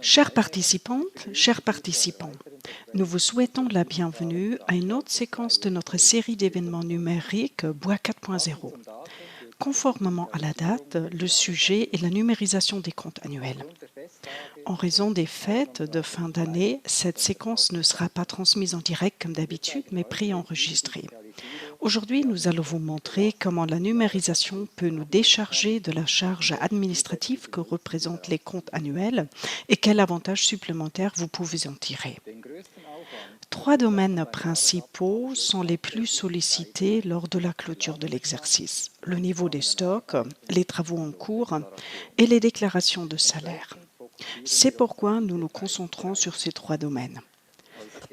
Chères participantes, chers participants, nous vous souhaitons la bienvenue à une autre séquence de notre série d'événements numériques Bois 4.0. Conformément à la date, le sujet est la numérisation des comptes annuels. En raison des fêtes de fin d'année, cette séquence ne sera pas transmise en direct comme d'habitude, mais préenregistrée. Aujourd'hui, nous allons vous montrer comment la numérisation peut nous décharger de la charge administrative que représentent les comptes annuels et quels avantages supplémentaires vous pouvez en tirer. 3 domaines principaux sont les plus sollicités lors de la clôture de l'exercice: le niveau des stocks, les travaux en cours et les déclarations de salaire. C'est pourquoi nous nous concentrons sur ces 3 domaines.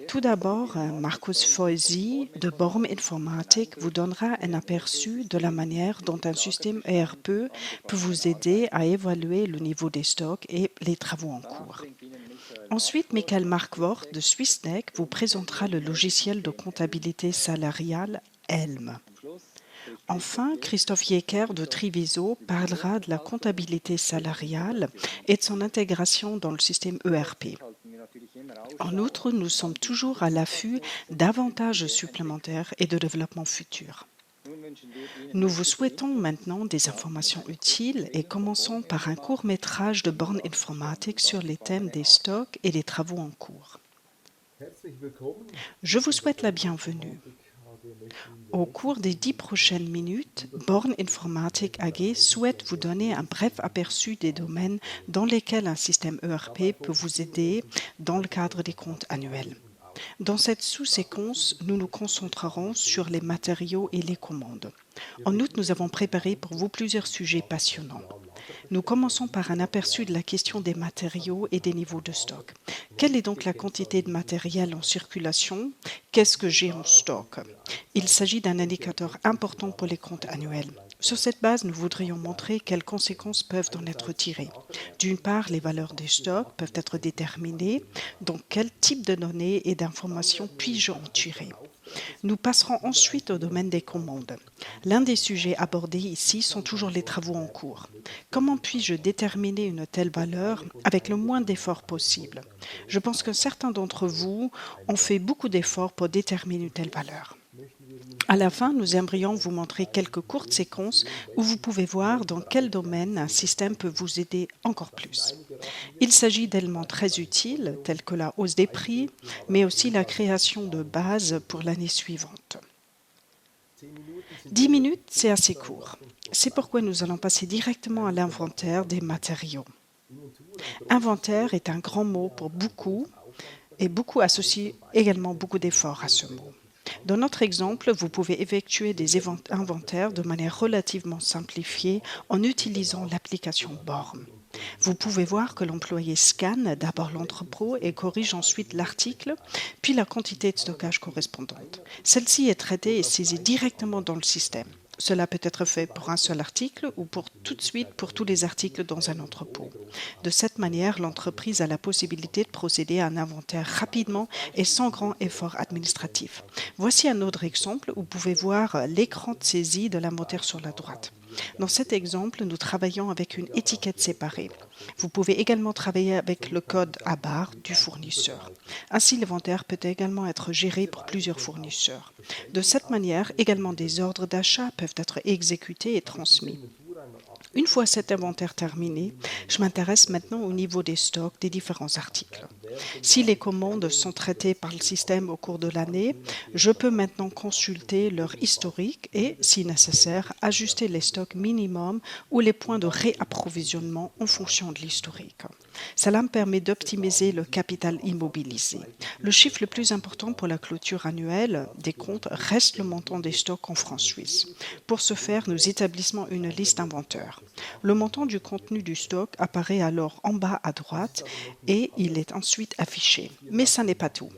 Tout d'abord, Markus Feusi de Borm Informatik vous donnera un aperçu de la manière dont un système ERP peut vous aider à évaluer le niveau des stocks et les travaux en cours. Ensuite, Michael Markwort de Swissnec vous présentera le logiciel de comptabilité salariale Helm. Enfin, Christophe Jecker de Triviso parlera de la comptabilité salariale et de son intégration dans le système ERP. En outre, nous sommes toujours à l'affût d'avantages supplémentaires et de développements futurs. Nous vous souhaitons maintenant des informations utiles et commençons par un court-métrage de Born Informatik sur les thèmes des stocks et des travaux en cours. Je vous souhaite la bienvenue. Au cours des 10 prochaines minutes, Born Informatik AG souhaite vous donner un bref aperçu des domaines dans lesquels un système ERP peut vous aider dans le cadre des comptes annuels. Dans cette sous-séquence, nous nous concentrerons sur les matériaux et les commandes. En outre, nous avons préparé pour vous plusieurs sujets passionnants. Nous commençons par un aperçu de la question des matériaux et des niveaux de stock. Quelle est donc la quantité de matériel en circulation? Qu'est-ce que j'ai en stock? Il s'agit d'un indicateur important pour les comptes annuels. Sur cette base, nous voudrions montrer quelles conséquences peuvent en être tirées. D'une part, les valeurs des stocks peuvent être déterminées, donc quel type de données et d'informations puis-je en tirer? Nous passerons ensuite au domaine des commandes. L'un des sujets abordés ici sont toujours les travaux en cours. Comment puis-je déterminer une telle valeur avec le moins d'efforts possible? Je pense que certains d'entre vous ont fait beaucoup d'efforts pour déterminer une telle valeur. À la fin, nous aimerions vous montrer quelques courtes séquences où vous pouvez voir dans quel domaine un système peut vous aider encore plus. Il s'agit d'éléments très utiles tels que la hausse des prix, mais aussi la création de bases pour l'année suivante. 10 minutes, c'est assez court. C'est pourquoi nous allons passer directement à l'inventaire des matériaux. Inventaire est un grand mot pour beaucoup, et beaucoup associent également beaucoup d'efforts à ce mot. Dans notre exemple, vous pouvez effectuer des inventaires de manière relativement simplifiée en utilisant l'application Borm. Vous pouvez voir que l'employé scanne d'abord l'entrepôt et corrige ensuite l'article, puis la quantité de stockage correspondante. Celle-ci est traitée et saisie directement dans le système. Cela peut être fait pour un seul article ou pour tout de suite pour tous les articles dans un entrepôt. De cette manière, l'entreprise a la possibilité de procéder à un inventaire rapidement et sans grand effort administratif. Voici un autre exemple où vous pouvez voir l'écran de saisie de l'inventaire sur la droite. Dans cet exemple, nous travaillons avec une étiquette séparée. Vous pouvez également travailler avec le code à barre du fournisseur. Ainsi, l'inventaire peut également être géré pour plusieurs fournisseurs. De cette manière, également des ordres d'achat peuvent être exécutés et transmis. Une fois cet inventaire terminé, je m'intéresse maintenant au niveau des stocks des différents articles. Si les commandes sont traitées par le système au cours de l'année, je peux maintenant consulter leur historique et, si nécessaire, ajuster les stocks minimums ou les points de réapprovisionnement en fonction de l'historique. Cela me permet d'optimiser le capital immobilisé. Le chiffre le plus important pour la clôture annuelle des comptes reste le montant des stocks en francs suisses. Pour ce faire, nous établissons une liste d'inventaires. Le montant du contenu du stock apparaît alors en bas à droite et il est ensuite affiché. Mais ça n'est pas tout.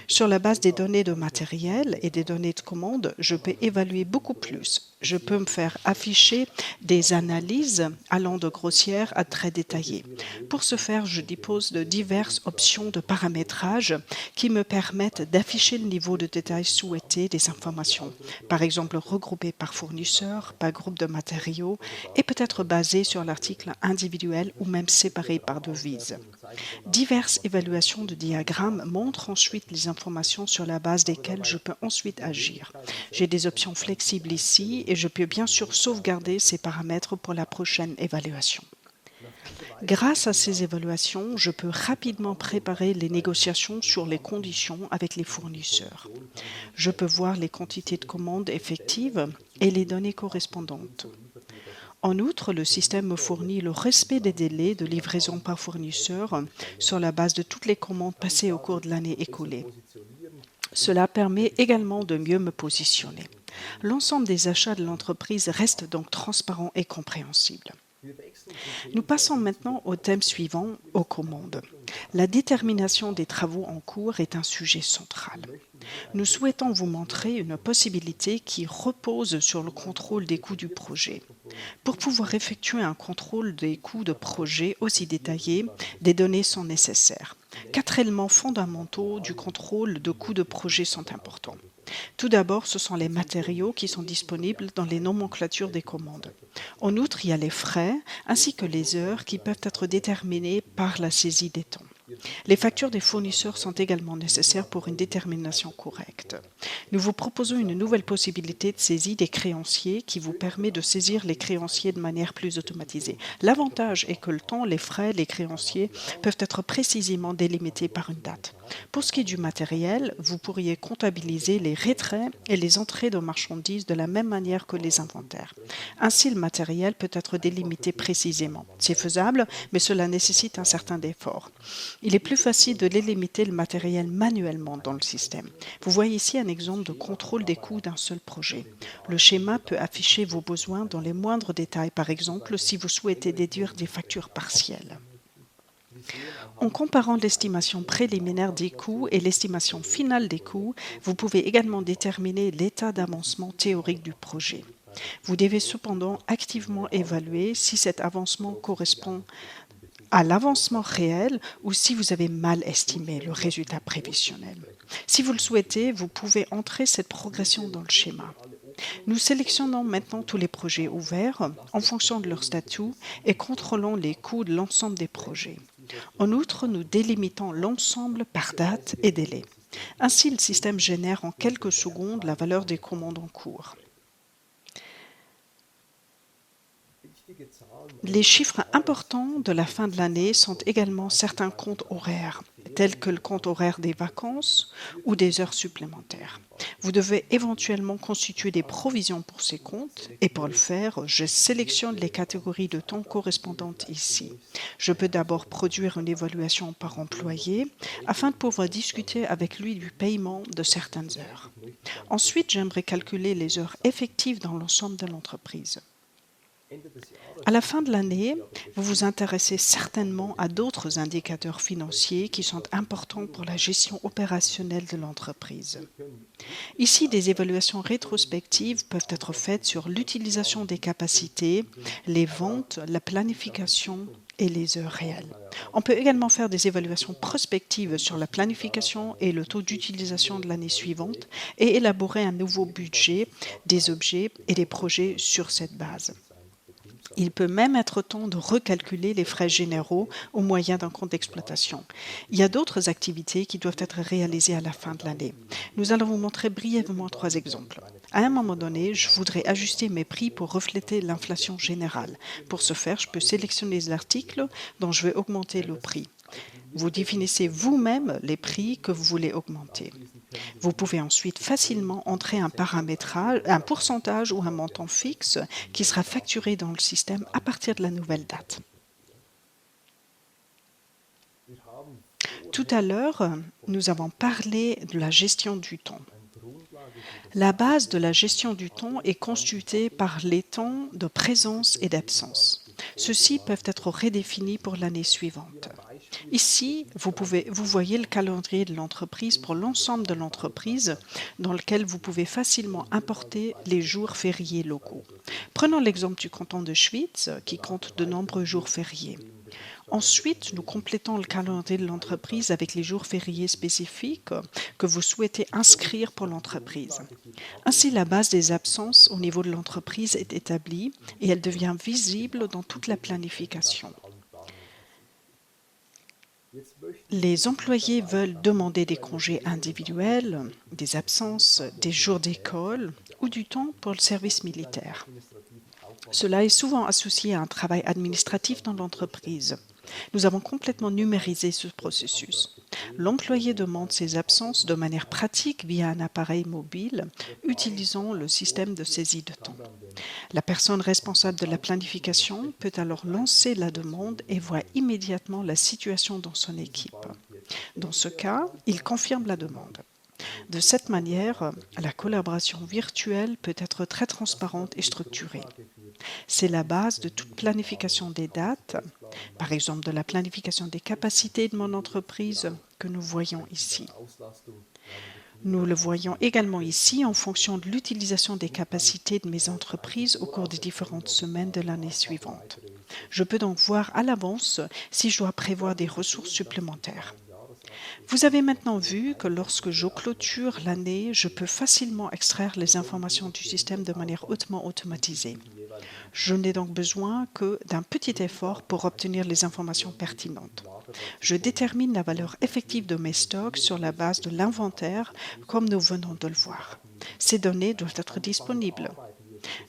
Sur la base des données de matériel et des données de commande, je peux évaluer beaucoup plus. Je peux me faire afficher des analyses allant de grossières à très détaillées. Pour ce faire, je dispose de diverses options de paramétrage qui me permettent d'afficher le niveau de détail souhaité des informations, par exemple regroupées par fournisseur, par groupe de matériaux et peut-être basées sur l'article individuel ou même séparées par devise. Diverses évaluations de diagrammes montrent ensuite les informations sur la base desquelles je peux ensuite agir. J'ai des options flexibles ici et je peux bien sûr sauvegarder ces paramètres pour la prochaine évaluation. Grâce à ces évaluations, je peux rapidement préparer les négociations sur les conditions avec les fournisseurs. Je peux voir les quantités de commandes effectives et les données correspondantes. En outre, le système me fournit le respect des délais de livraison par fournisseur sur la base de toutes les commandes passées au cours de l'année écoulée. Cela permet également de mieux me positionner. L'ensemble des achats de l'entreprise reste donc transparent et compréhensible. Nous passons maintenant au thème suivant, aux commandes. La détermination des travaux en cours est un sujet central. Nous souhaitons vous montrer une possibilité qui repose sur le contrôle des coûts du projet. Pour pouvoir effectuer un contrôle des coûts de projet aussi détaillé, des données sont nécessaires. 4 éléments fondamentaux du contrôle de coûts de projet sont importants. Tout d'abord, ce sont les matériaux qui sont disponibles dans les nomenclatures des commandes. En outre, il y a les frais ainsi que les heures qui peuvent être déterminées par la saisie des temps. Les factures des fournisseurs sont également nécessaires pour une détermination correcte. Nous vous proposons une nouvelle possibilité de saisie des créanciers qui vous permet de saisir les créanciers de manière plus automatisée. L'avantage est que le temps, les frais, les créanciers peuvent être précisément délimités par une date. Pour ce qui est du matériel, vous pourriez comptabiliser les retraits et les entrées de marchandises de la même manière que les inventaires. Ainsi, le matériel peut être délimité précisément. C'est faisable, mais cela nécessite un certain effort. Il est plus facile de délimiter le matériel manuellement dans le système. Vous voyez ici un exemple de contrôle des coûts d'un seul projet. Le schéma peut afficher vos besoins dans les moindres détails, par exemple si vous souhaitez déduire des factures partielles. En comparant l'estimation préliminaire des coûts et l'estimation finale des coûts, vous pouvez également déterminer l'état d'avancement théorique du projet. Vous devez cependant activement évaluer si cet avancement correspond à l'avancement réel ou si vous avez mal estimé le résultat prévisionnel. Si vous le souhaitez, vous pouvez entrer cette progression dans le schéma. Nous sélectionnons maintenant tous les projets ouverts en fonction de leur statut et contrôlons les coûts de l'ensemble des projets. En outre, nous délimitons l'ensemble par date et délai. Ainsi, le système génère en quelques secondes la valeur des commandes en cours. Les chiffres importants de la fin de l'année sont également certains comptes horaires, tels que le compte horaire des vacances ou des heures supplémentaires. Vous devez éventuellement constituer des provisions pour ces comptes et pour le faire, je sélectionne les catégories de temps correspondantes ici. Je peux d'abord produire une évaluation par employé afin de pouvoir discuter avec lui du paiement de certaines heures. Ensuite, j'aimerais calculer les heures effectives dans l'ensemble de l'entreprise. À la fin de l'année, vous vous intéressez certainement à d'autres indicateurs financiers qui sont importants pour la gestion opérationnelle de l'entreprise. Ici, des évaluations rétrospectives peuvent être faites sur l'utilisation des capacités, les ventes, la planification et les heures réelles. On peut également faire des évaluations prospectives sur la planification et le taux d'utilisation de l'année suivante et élaborer un nouveau budget, des objets et des projets sur cette base. Il peut même être temps de recalculer les frais généraux au moyen d'un compte d'exploitation. Il y a d'autres activités qui doivent être réalisées à la fin de l'année. Nous allons vous montrer brièvement 3 exemples. À un moment donné, je voudrais ajuster mes prix pour refléter l'inflation générale. Pour ce faire, je peux sélectionner l'article dont je vais augmenter le prix. Vous définissez vous-même les prix que vous voulez augmenter. Vous pouvez ensuite facilement entrer un paramétrage, un pourcentage ou un montant fixe qui sera facturé dans le système à partir de la nouvelle date. Tout à l'heure, nous avons parlé de la gestion du temps. La base de la gestion du temps est constituée par les temps de présence et d'absence. Ceux-ci peuvent être redéfinis pour l'année suivante. Ici, vous voyez le calendrier de l'entreprise pour l'ensemble de l'entreprise dans lequel vous pouvez facilement importer les jours fériés locaux. Prenons l'exemple du canton de Schwyz qui compte de nombreux jours fériés. Ensuite, nous complétons le calendrier de l'entreprise avec les jours fériés spécifiques que vous souhaitez inscrire pour l'entreprise. Ainsi, la base des absences au niveau de l'entreprise est établie et elle devient visible dans toute la planification. Les employés veulent demander des congés individuels, des absences, des jours d'école ou du temps pour le service militaire. Cela est souvent associé à un travail administratif dans l'entreprise. Nous avons complètement numérisé ce processus. L'employé demande ses absences de manière pratique via un appareil mobile utilisant le système de saisie de temps. La personne responsable de la planification peut alors lancer la demande et voit immédiatement la situation dans son équipe. Dans ce cas, il confirme la demande. De cette manière, la collaboration virtuelle peut être très transparente et structurée. C'est la base de toute planification des dates, par exemple de la planification des capacités de mon entreprise que nous voyons ici. Nous le voyons également ici en fonction de l'utilisation des capacités de mes entreprises au cours des différentes semaines de l'année suivante. Je peux donc voir à l'avance si je dois prévoir des ressources supplémentaires. Vous avez maintenant vu que lorsque je clôture l'année, je peux facilement extraire les informations du système de manière hautement automatisée. Je n'ai donc besoin que d'un petit effort pour obtenir les informations pertinentes. Je détermine la valeur effective de mes stocks sur la base de l'inventaire, comme nous venons de le voir. Ces données doivent être disponibles.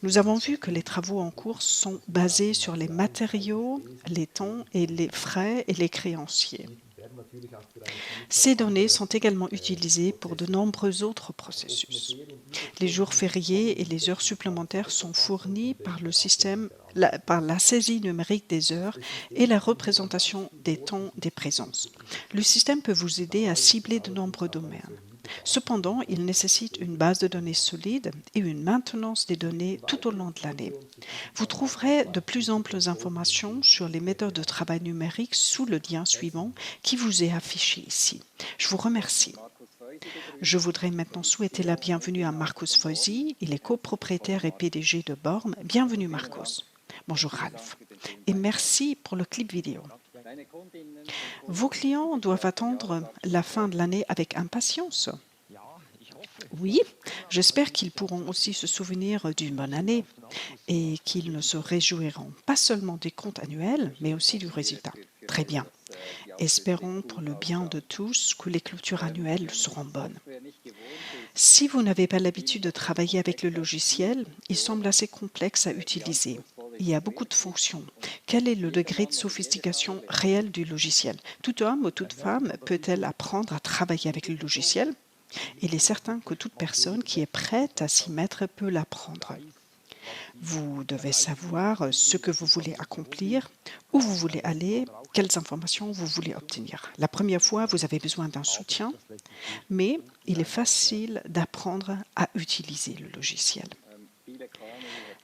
Nous avons vu que les travaux en cours sont basés sur les matériaux, les temps et les frais et les créanciers. Ces données sont également utilisées pour de nombreux autres processus. Les jours fériés et les heures supplémentaires sont fournis par le système, par la saisie numérique des heures et la représentation des temps des présences. Le système peut vous aider à cibler de nombreux domaines. Cependant, il nécessite une base de données solide et une maintenance des données tout au long de l'année. Vous trouverez de plus amples informations sur les méthodes de travail numérique sous le lien suivant qui vous est affiché ici. Je vous remercie. Je voudrais maintenant souhaiter la bienvenue à Markus Feusi. Il est copropriétaire et PDG de Borm. Bienvenue Markus. Bonjour Ralph. Et merci pour le clip vidéo. Vos clients doivent attendre la fin de l'année avec impatience. Oui, j'espère qu'ils pourront aussi se souvenir d'une bonne année et qu'ils ne se réjouiront pas seulement des comptes annuels, mais aussi du résultat. Très bien. Espérons pour le bien de tous que les clôtures annuelles seront bonnes. Si vous n'avez pas l'habitude de travailler avec le logiciel, il semble assez complexe à utiliser. Il y a beaucoup de fonctions. Quel est le degré de sophistication réel du logiciel? Tout homme ou toute femme peut-elle apprendre à travailler avec le logiciel? Il est certain que toute personne qui est prête à s'y mettre peut l'apprendre. Vous devez savoir ce que vous voulez accomplir, où vous voulez aller, quelles informations vous voulez obtenir. La première fois, vous avez besoin d'un soutien, mais il est facile d'apprendre à utiliser le logiciel.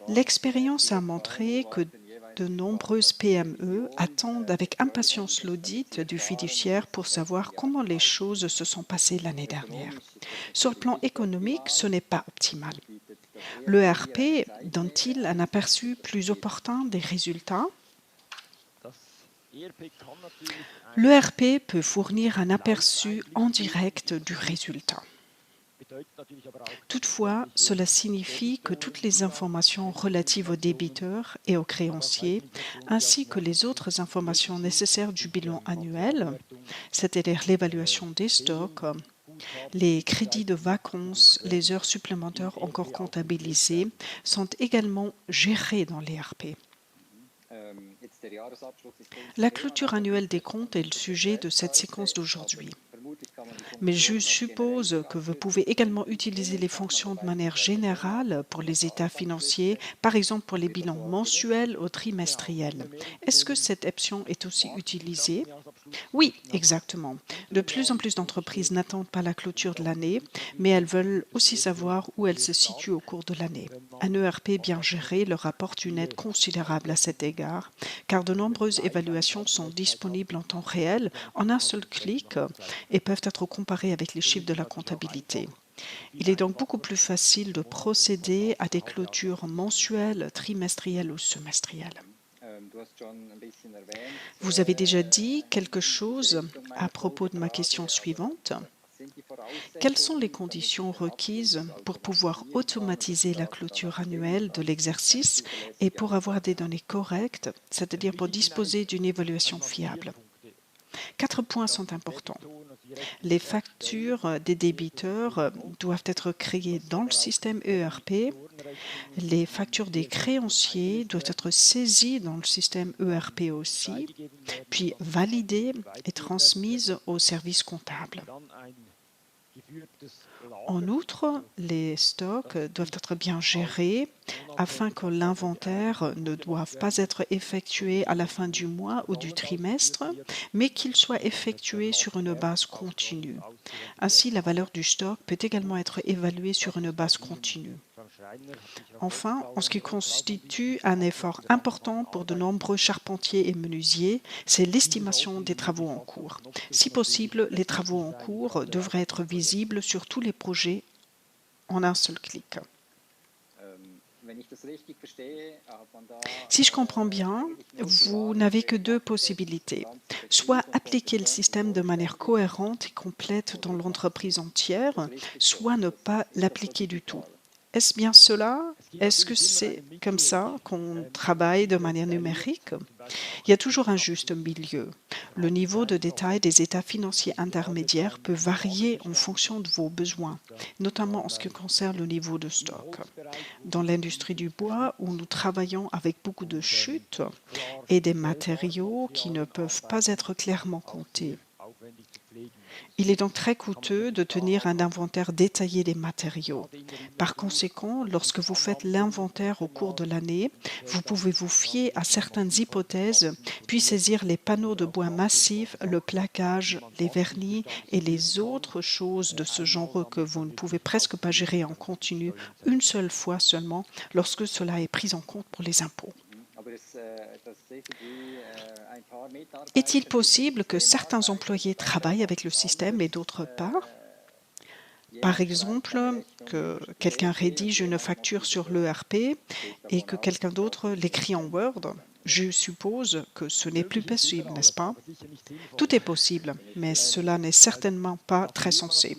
L'expérience a montré que de nombreuses PME attendent avec impatience l'audit du fiduciaire pour savoir comment les choses se sont passées l'année dernière. Sur le plan économique, ce n'est pas optimal. L'ERP donne-t-il un aperçu plus opportun des résultats? L'ERP peut fournir un aperçu en direct du résultat. Toutefois, cela signifie que toutes les informations relatives aux débiteurs et aux créanciers, ainsi que les autres informations nécessaires du bilan annuel, c'est-à-dire l'évaluation des stocks, les crédits de vacances, les heures supplémentaires encore comptabilisées, sont également gérés dans l'ERP. La clôture annuelle des comptes est le sujet de cette séquence d'aujourd'hui. Mais je suppose que vous pouvez également utiliser les fonctions de manière générale pour les états financiers, par exemple pour les bilans mensuels ou trimestriels. Est-ce que cette option est aussi utilisée? Oui, exactement. De plus en plus d'entreprises n'attendent pas la clôture de l'année, mais elles veulent aussi savoir où elles se situent au cours de l'année. Un ERP bien géré leur apporte une aide considérable à cet égard, car de nombreuses évaluations sont disponibles en temps réel, en un seul clic, et peuvent être comparées avec les chiffres de la comptabilité. Il est donc beaucoup plus facile de procéder à des clôtures mensuelles, trimestrielles ou semestrielles. Vous avez déjà dit quelque chose à propos de ma question suivante. Quelles sont les conditions requises pour pouvoir automatiser la clôture annuelle de l'exercice et pour avoir des données correctes, c'est-à-dire pour disposer d'une évaluation fiable? 4 points sont importants. Les factures des débiteurs doivent être créées dans le système ERP. Les factures des créanciers doivent être saisies dans le système ERP aussi, puis validées et transmises au service comptable. En outre, les stocks doivent être bien gérés afin que l'inventaire ne doive pas être effectué à la fin du mois ou du trimestre, mais qu'il soit effectué sur une base continue. Ainsi, la valeur du stock peut également être évaluée sur une base continue. Enfin, en ce qui constitue un effort important pour de nombreux charpentiers et menuisiers, c'est l'estimation des travaux en cours. Si possible, les travaux en cours devraient être visibles sur tous les projets en un seul clic. Si je comprends bien, vous n'avez que deux possibilités. Soit appliquer le système de manière cohérente et complète dans l'entreprise entière, soit ne pas l'appliquer du tout. Est-ce bien cela? Est-ce que c'est comme ça qu'on travaille de manière numérique? Il y a toujours un juste milieu. Le niveau de détail des états financiers intermédiaires peut varier en fonction de vos besoins, notamment en ce qui concerne le niveau de stock. Dans l'industrie du bois, où nous travaillons avec beaucoup de chutes et des matériaux qui ne peuvent pas être clairement comptés, il est donc très coûteux de tenir un inventaire détaillé des matériaux. Par conséquent, lorsque vous faites l'inventaire au cours de l'année, vous pouvez vous fier à certaines hypothèses, puis saisir les panneaux de bois massifs, le plaquage, les vernis et les autres choses de ce genre que vous ne pouvez presque pas gérer en continu une seule fois seulement lorsque cela est pris en compte pour les impôts. Est-il possible que certains employés travaillent avec le système et d'autres pas? Par exemple, que quelqu'un rédige une facture sur l'ERP et que quelqu'un d'autre l'écrit en Word? Je suppose que ce n'est plus possible, n'est-ce pas? Tout est possible, mais cela n'est certainement pas très sensé,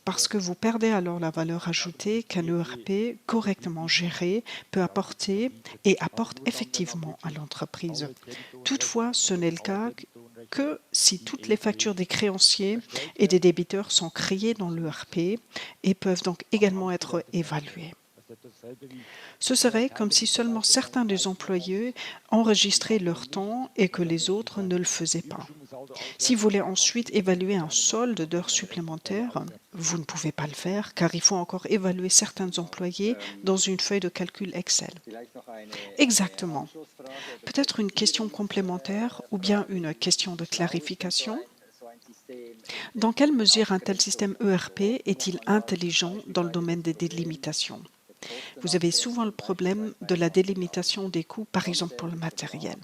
parce que vous perdez alors la valeur ajoutée qu'un ERP correctement géré peut apporter et apporte effectivement à l'entreprise. Toutefois, ce n'est le cas que si toutes les factures des créanciers et des débiteurs sont créées dans l'ERP et peuvent donc également être évaluées. Ce serait comme si seulement certains des employés enregistraient leur temps et que les autres ne le faisaient pas. Si vous voulez ensuite évaluer un solde d'heures supplémentaires, vous ne pouvez pas le faire car il faut encore évaluer certains employés dans une feuille de calcul Excel. Exactement. Peut-être une question complémentaire ou bien une question de clarification? Dans quelle mesure un tel système ERP est-il intelligent dans le domaine des délimitations? Vous avez souvent le problème de la délimitation des coûts, par exemple pour le matériel.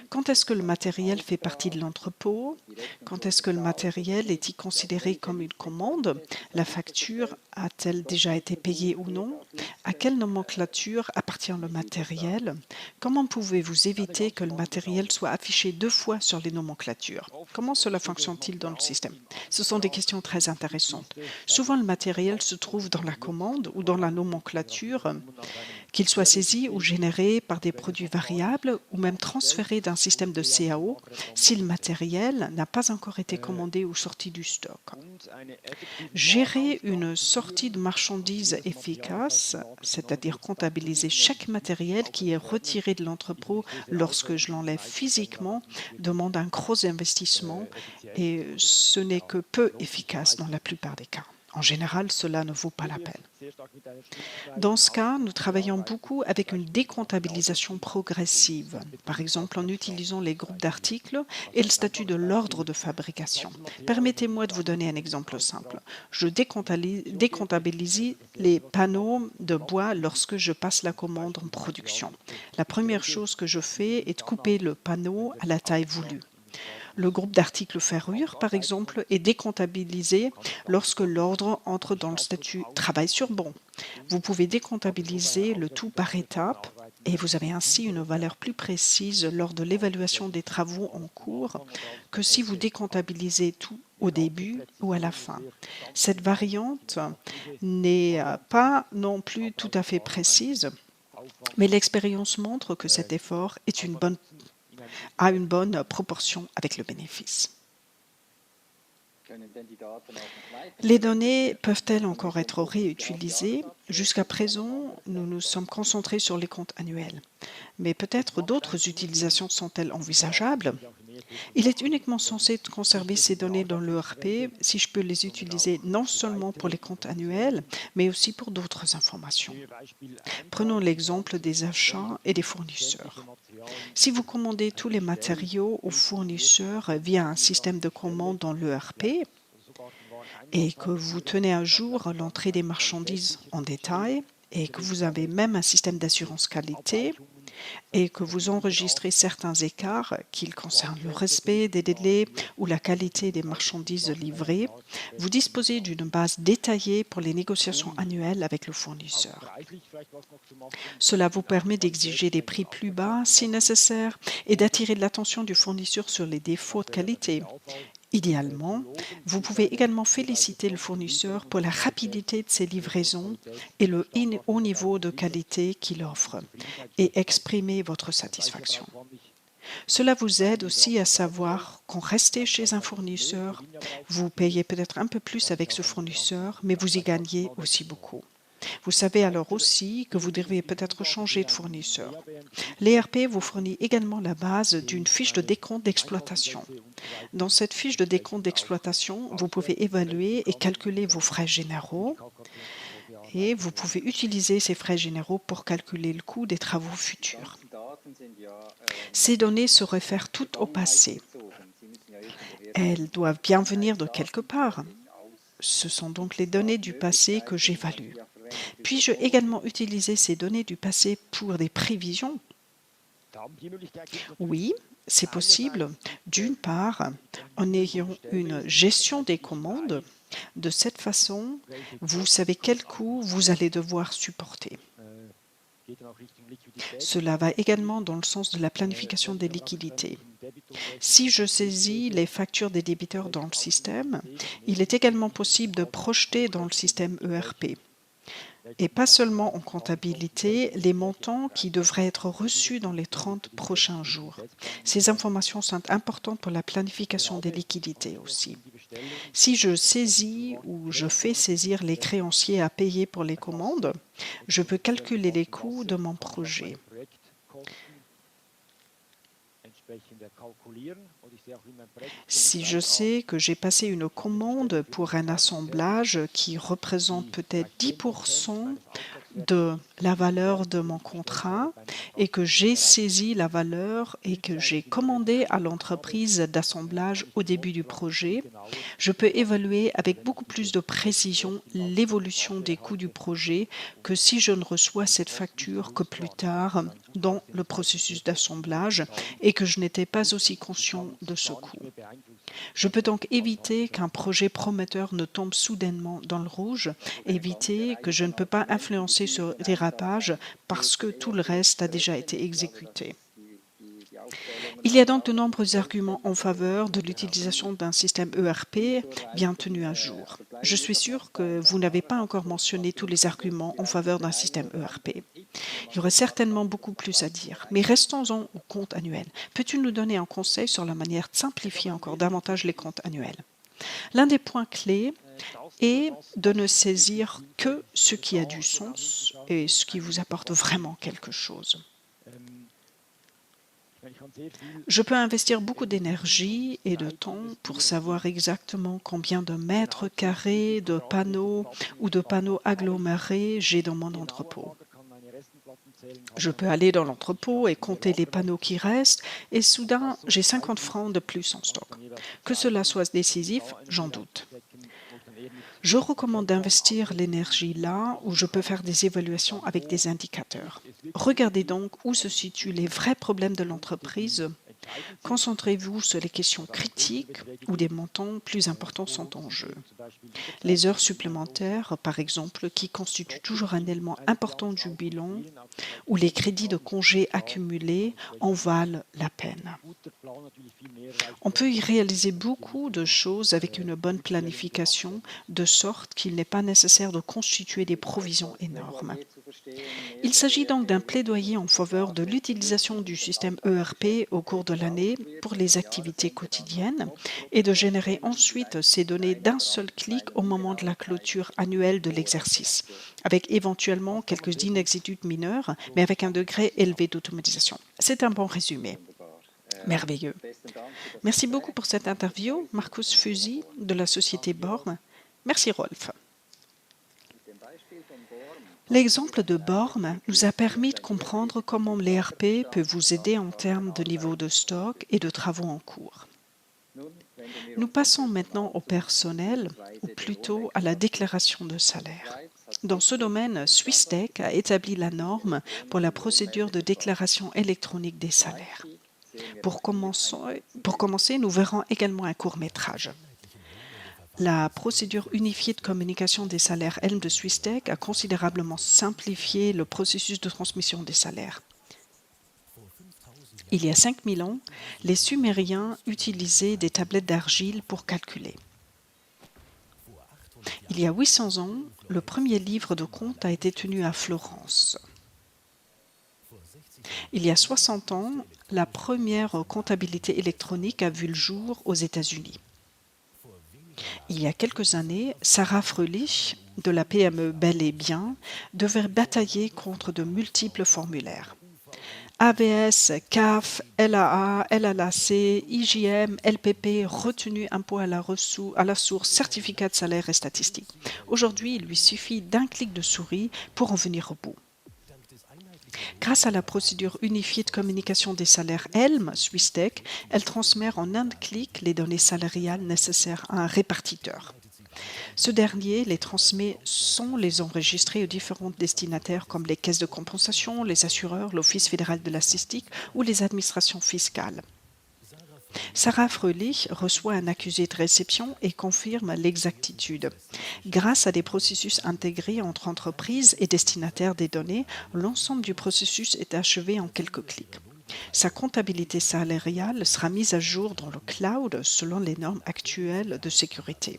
Quand est-ce que le matériel fait partie de l'entrepôt? Quand est-ce que le matériel est-il considéré comme une commande? La facture a-t-elle déjà été payée ou non? À quelle nomenclature appartient le matériel? Comment pouvez-vous éviter que le matériel soit affiché deux fois sur les nomenclatures? Comment cela fonctionne-t-il dans le système? Ce sont des questions très intéressantes. Souvent, le matériel se trouve dans la commande ou dans la nomenclature, qu'il soit saisi ou généré par des produits variables ou même transféré d'un système de CAO si le matériel n'a pas encore été commandé ou sorti du stock. Gérer une sortie de marchandises efficace, c'est-à-dire comptabiliser chaque matériel qui est retiré de l'entrepôt lorsque je l'enlève physiquement, demande un gros investissement et ce n'est que peu efficace dans la plupart des cas. En général, cela ne vaut pas la peine. Dans ce cas, nous travaillons beaucoup avec une décomptabilisation progressive, par exemple en utilisant les groupes d'articles et le statut de l'ordre de fabrication. Permettez-moi de vous donner un exemple simple. Je décomptabilise les panneaux de bois lorsque je passe la commande en production. La première chose que je fais est de couper le panneau à la taille voulue. Le groupe d'articles ferrure, par exemple, est décomptabilisé lorsque l'ordre entre dans le statut travail sur bon. Vous pouvez décomptabiliser le tout par étapes et vous avez ainsi une valeur plus précise lors de l'évaluation des travaux en cours que si vous décomptabilisez tout au début ou à la fin. Cette variante n'est pas non plus tout à fait précise, mais l'expérience montre que cet effort a une bonne proportion avec le bénéfice. Les données peuvent-elles encore être réutilisées? Jusqu'à présent, nous nous sommes concentrés sur les comptes annuels. Mais peut-être d'autres utilisations sont-elles envisageables? Il est uniquement censé conserver ces données dans l'ERP si je peux les utiliser non seulement pour les comptes annuels, mais aussi pour d'autres informations. Prenons l'exemple des achats et des fournisseurs. Si vous commandez tous les matériaux aux fournisseurs via un système de commande dans l'ERP et que vous tenez à jour l'entrée des marchandises en détail et que vous avez même un système d'assurance qualité et que vous enregistrez certains écarts qu'ils concernent le respect des délais ou la qualité des marchandises livrées, vous disposez d'une base détaillée pour les négociations annuelles avec le fournisseur. Cela vous permet d'exiger des prix plus bas si nécessaire et d'attirer l'attention du fournisseur sur les défauts de qualité. Idéalement, vous pouvez également féliciter le fournisseur pour la rapidité de ses livraisons et le haut niveau de qualité qu'il offre et exprimer votre satisfaction. Cela vous aide aussi à savoir quand restez chez un fournisseur, vous payez peut-être un peu plus avec ce fournisseur, mais vous y gagnez aussi beaucoup. Vous savez alors aussi que vous devriez peut-être changer de fournisseur. L'ERP vous fournit également la base d'une fiche de décompte d'exploitation. Dans cette fiche de décompte d'exploitation, vous pouvez évaluer et calculer vos frais généraux et vous pouvez utiliser ces frais généraux pour calculer le coût des travaux futurs. Ces données se réfèrent toutes au passé. Elles doivent bien venir de quelque part. Ce sont donc les données du passé que j'évalue. Puis-je également utiliser ces données du passé pour des prévisions? Oui, c'est possible. D'une part, en ayant une gestion des commandes. De cette façon, vous savez quel coût vous allez devoir supporter. Cela va également dans le sens de la planification des liquidités. Si je saisis les factures des débiteurs dans le système, il est également possible de projeter dans le système ERP. Et pas seulement en comptabilité, les montants qui devraient être reçus dans les 30 prochains jours. Ces informations sont importantes pour la planification des liquidités aussi. Si je saisis ou je fais saisir les créanciers à payer pour les commandes, je peux calculer les coûts de mon projet. Si je sais que j'ai passé une commande pour un assemblage qui représente peut-être 10% de la valeur de mon contrat et que j'ai saisi la valeur et que j'ai commandé à l'entreprise d'assemblage au début du projet, je peux évaluer avec beaucoup plus de précision l'évolution des coûts du projet que si je ne reçois cette facture que plus tard dans le processus d'assemblage et que je n'étais pas aussi conscient de ce coût. Je peux donc éviter qu'un projet prometteur ne tombe soudainement dans le rouge, éviter que je ne peux pas influencer ce dérapage parce que tout le reste a déjà été exécuté. Il y a donc de nombreux arguments en faveur de l'utilisation d'un système ERP bien tenu à jour. Je suis sûr que vous n'avez pas encore mentionné tous les arguments en faveur d'un système ERP. Il y aurait certainement beaucoup plus à dire, mais restons-en au compte annuel. Peux-tu nous donner un conseil sur la manière de simplifier encore davantage les comptes annuels? L'un des points clés est de ne saisir que ce qui a du sens et ce qui vous apporte vraiment quelque chose. Je peux investir beaucoup d'énergie et de temps pour savoir exactement combien de mètres carrés de panneaux ou de panneaux agglomérés j'ai dans mon entrepôt. Je peux aller dans l'entrepôt et compter les panneaux qui restent et soudain, j'ai 50 francs de plus en stock. Que cela soit décisif, j'en doute. Je recommande d'investir l'énergie là où je peux faire des évaluations avec des indicateurs. Regardez donc où se situent les vrais problèmes de l'entreprise. Concentrez-vous sur les questions critiques où des montants plus importants sont en jeu. Les heures supplémentaires, par exemple, qui constituent toujours un élément important du bilan, ou les crédits de congés accumulés en valent la peine. On peut y réaliser beaucoup de choses avec une bonne planification, de sorte qu'il n'est pas nécessaire de constituer des provisions énormes. Il s'agit donc d'un plaidoyer en faveur de l'utilisation du système ERP au cours de l'année pour les activités quotidiennes et de générer ensuite ces données d'un seul clic au moment de la clôture annuelle de l'exercice, avec éventuellement quelques inexactitudes mineures, mais avec un degré élevé d'automatisation. C'est un bon résumé. Merveilleux. Merci beaucoup pour cette interview, Markus Fusi de la société Borm. Merci Rolf. L'exemple de Borm nous a permis de comprendre comment l'ERP peut vous aider en termes de niveau de stock et de travaux en cours. Nous passons maintenant au personnel, ou plutôt à la déclaration de salaire. Dans ce domaine, Swissdec a établi la norme pour la procédure de déclaration électronique des salaires. Pour commencer, nous verrons également un court-métrage. La procédure unifiée de communication des salaires ELM de Swissdec a considérablement simplifié le processus de transmission des salaires. Il y a 5000 ans, les Sumériens utilisaient des tablettes d'argile pour calculer. Il y a 800 ans, le premier livre de comptes a été tenu à Florence. Il y a 60 ans, la première comptabilité électronique a vu le jour aux États-Unis. Il y a quelques années, Sarah Fröhlich, de la PME Bel et Bien, devait batailler contre de multiples formulaires. AVS, CAF, LAA, LLAC, IJM, LPP, retenue impôt à la source, certificat de salaire et statistiques. Aujourd'hui, il lui suffit d'un clic de souris pour en venir au bout. Grâce à la procédure unifiée de communication des salaires ELM, Swissdec, elle transmet en un clic les données salariales nécessaires à un répartiteur. Ce dernier les transmet sans les enregistrer aux différents destinataires comme les caisses de compensation, les assureurs, l'Office fédéral de la statistique ou les administrations fiscales. Sarah Fröhlich reçoit un accusé de réception et confirme l'exactitude. Grâce à des processus intégrés entre entreprises et destinataires des données, l'ensemble du processus est achevé en quelques clics. Sa comptabilité salariale sera mise à jour dans le cloud selon les normes actuelles de sécurité.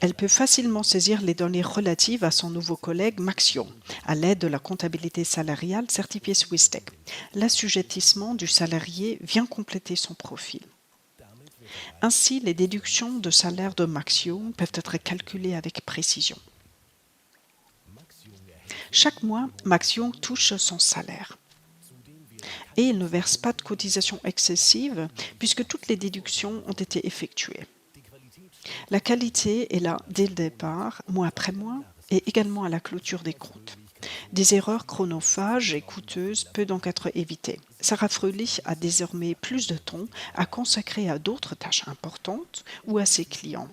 Elle peut facilement saisir les données relatives à son nouveau collègue Maxio, à l'aide de la comptabilité salariale certifiée Swissdec. L'assujettissement du salarié vient compléter son profil. Ainsi, les déductions de salaire de Maxio peuvent être calculées avec précision. Chaque mois, Maxio touche son salaire. Et il ne verse pas de cotisations excessives puisque toutes les déductions ont été effectuées. La qualité est là dès le départ, mois après mois, et également à la clôture des comptes. Des erreurs chronophages et coûteuses peuvent donc être évitées. Sarah Fröhlich a désormais plus de temps à consacrer à d'autres tâches importantes ou à ses clients.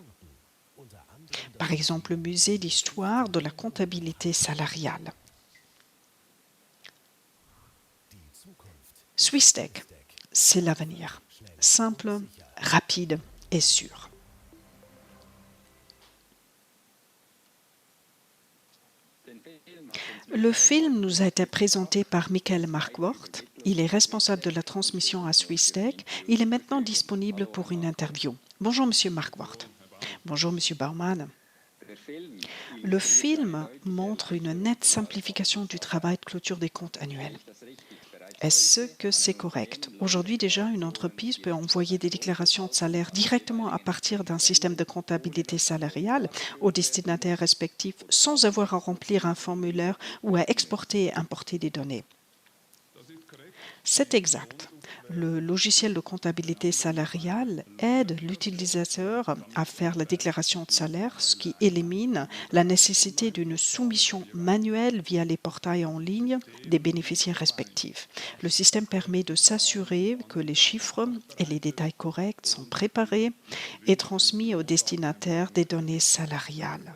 Par exemple, le musée d'histoire de la comptabilité salariale. Swissdec, c'est l'avenir. Simple, rapide et sûr. Le film nous a été présenté par Michael Markwort. Il est responsable de la transmission à Swissdec. Il est maintenant disponible pour une interview. Bonjour, Monsieur Markwort. Bonjour, Monsieur Baumann. Le film montre une nette simplification du travail de clôture des comptes annuels. Est-ce que c'est correct? Aujourd'hui déjà, une entreprise peut envoyer des déclarations de salaire directement à partir d'un système de comptabilité salariale aux destinataires respectifs sans avoir à remplir un formulaire ou à exporter et importer des données. C'est exact. Le logiciel de comptabilité salariale aide l'utilisateur à faire la déclaration de salaire, ce qui élimine la nécessité d'une soumission manuelle via les portails en ligne des bénéficiaires respectifs. Le système permet de s'assurer que les chiffres et les détails corrects sont préparés et transmis au destinataire des données salariales.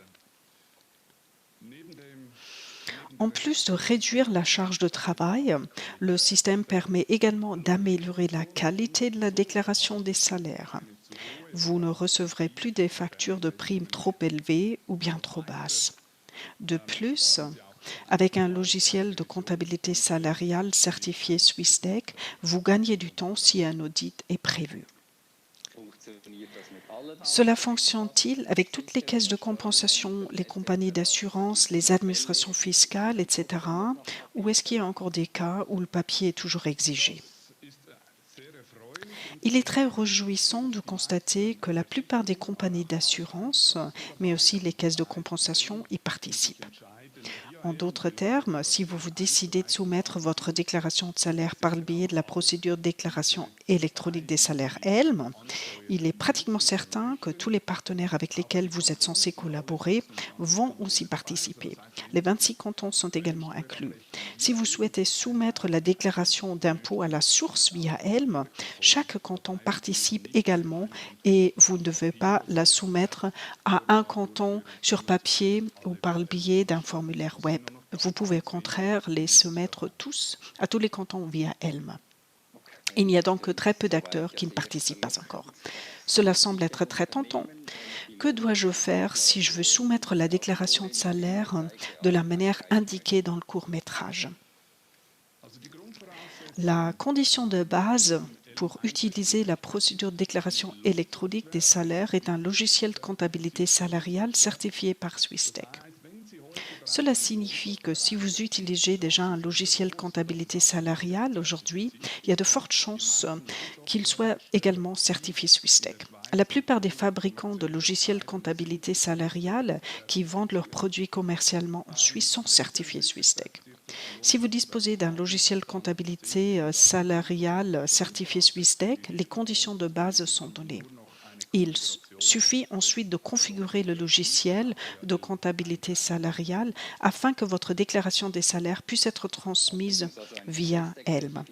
En plus de réduire la charge de travail, le système permet également d'améliorer la qualité de la déclaration des salaires. Vous ne recevrez plus des factures de primes trop élevées ou bien trop basses. De plus, avec un logiciel de comptabilité salariale certifié Swissdec, vous gagnez du temps si un audit est prévu. Cela fonctionne-t-il avec toutes les caisses de compensation, les compagnies d'assurance, les administrations fiscales, etc. Ou est-ce qu'il y a encore des cas où le papier est toujours exigé? Il est très réjouissant de constater que la plupart des compagnies d'assurance, mais aussi les caisses de compensation, y participent. En d'autres termes, si vous vous décidez de soumettre votre déclaration de salaire par le biais de la procédure de déclaration électronique des salaires ELM, il est pratiquement certain que tous les partenaires avec lesquels vous êtes censé collaborer vont aussi participer. Les 26 cantons sont également inclus. Si vous souhaitez soumettre la déclaration d'impôt à la source via ELM, chaque canton participe également et vous ne devez pas la soumettre à un canton sur papier ou par le biais d'un formulaire web. Vous pouvez au contraire les soumettre tous à tous les cantons via ELM. Il n'y a donc que très peu d'acteurs qui ne participent pas encore. Cela semble être très tentant. Que dois-je faire si je veux soumettre la déclaration de salaire de la manière indiquée dans le court-métrage? La condition de base pour utiliser la procédure de déclaration électronique des salaires est un logiciel de comptabilité salariale certifié par Swissdec. Cela signifie que si vous utilisez déjà un logiciel de comptabilité salariale aujourd'hui, il y a de fortes chances qu'il soit également certifié Swissdec. La plupart des fabricants de logiciels de comptabilité salariale qui vendent leurs produits commercialement en Suisse sont certifiés Swissdec. Si vous disposez d'un logiciel de comptabilité salariale certifié Swissdec, les conditions de base sont données. Il suffit ensuite de configurer le logiciel de comptabilité salariale afin que votre déclaration des salaires puisse être transmise via ELM.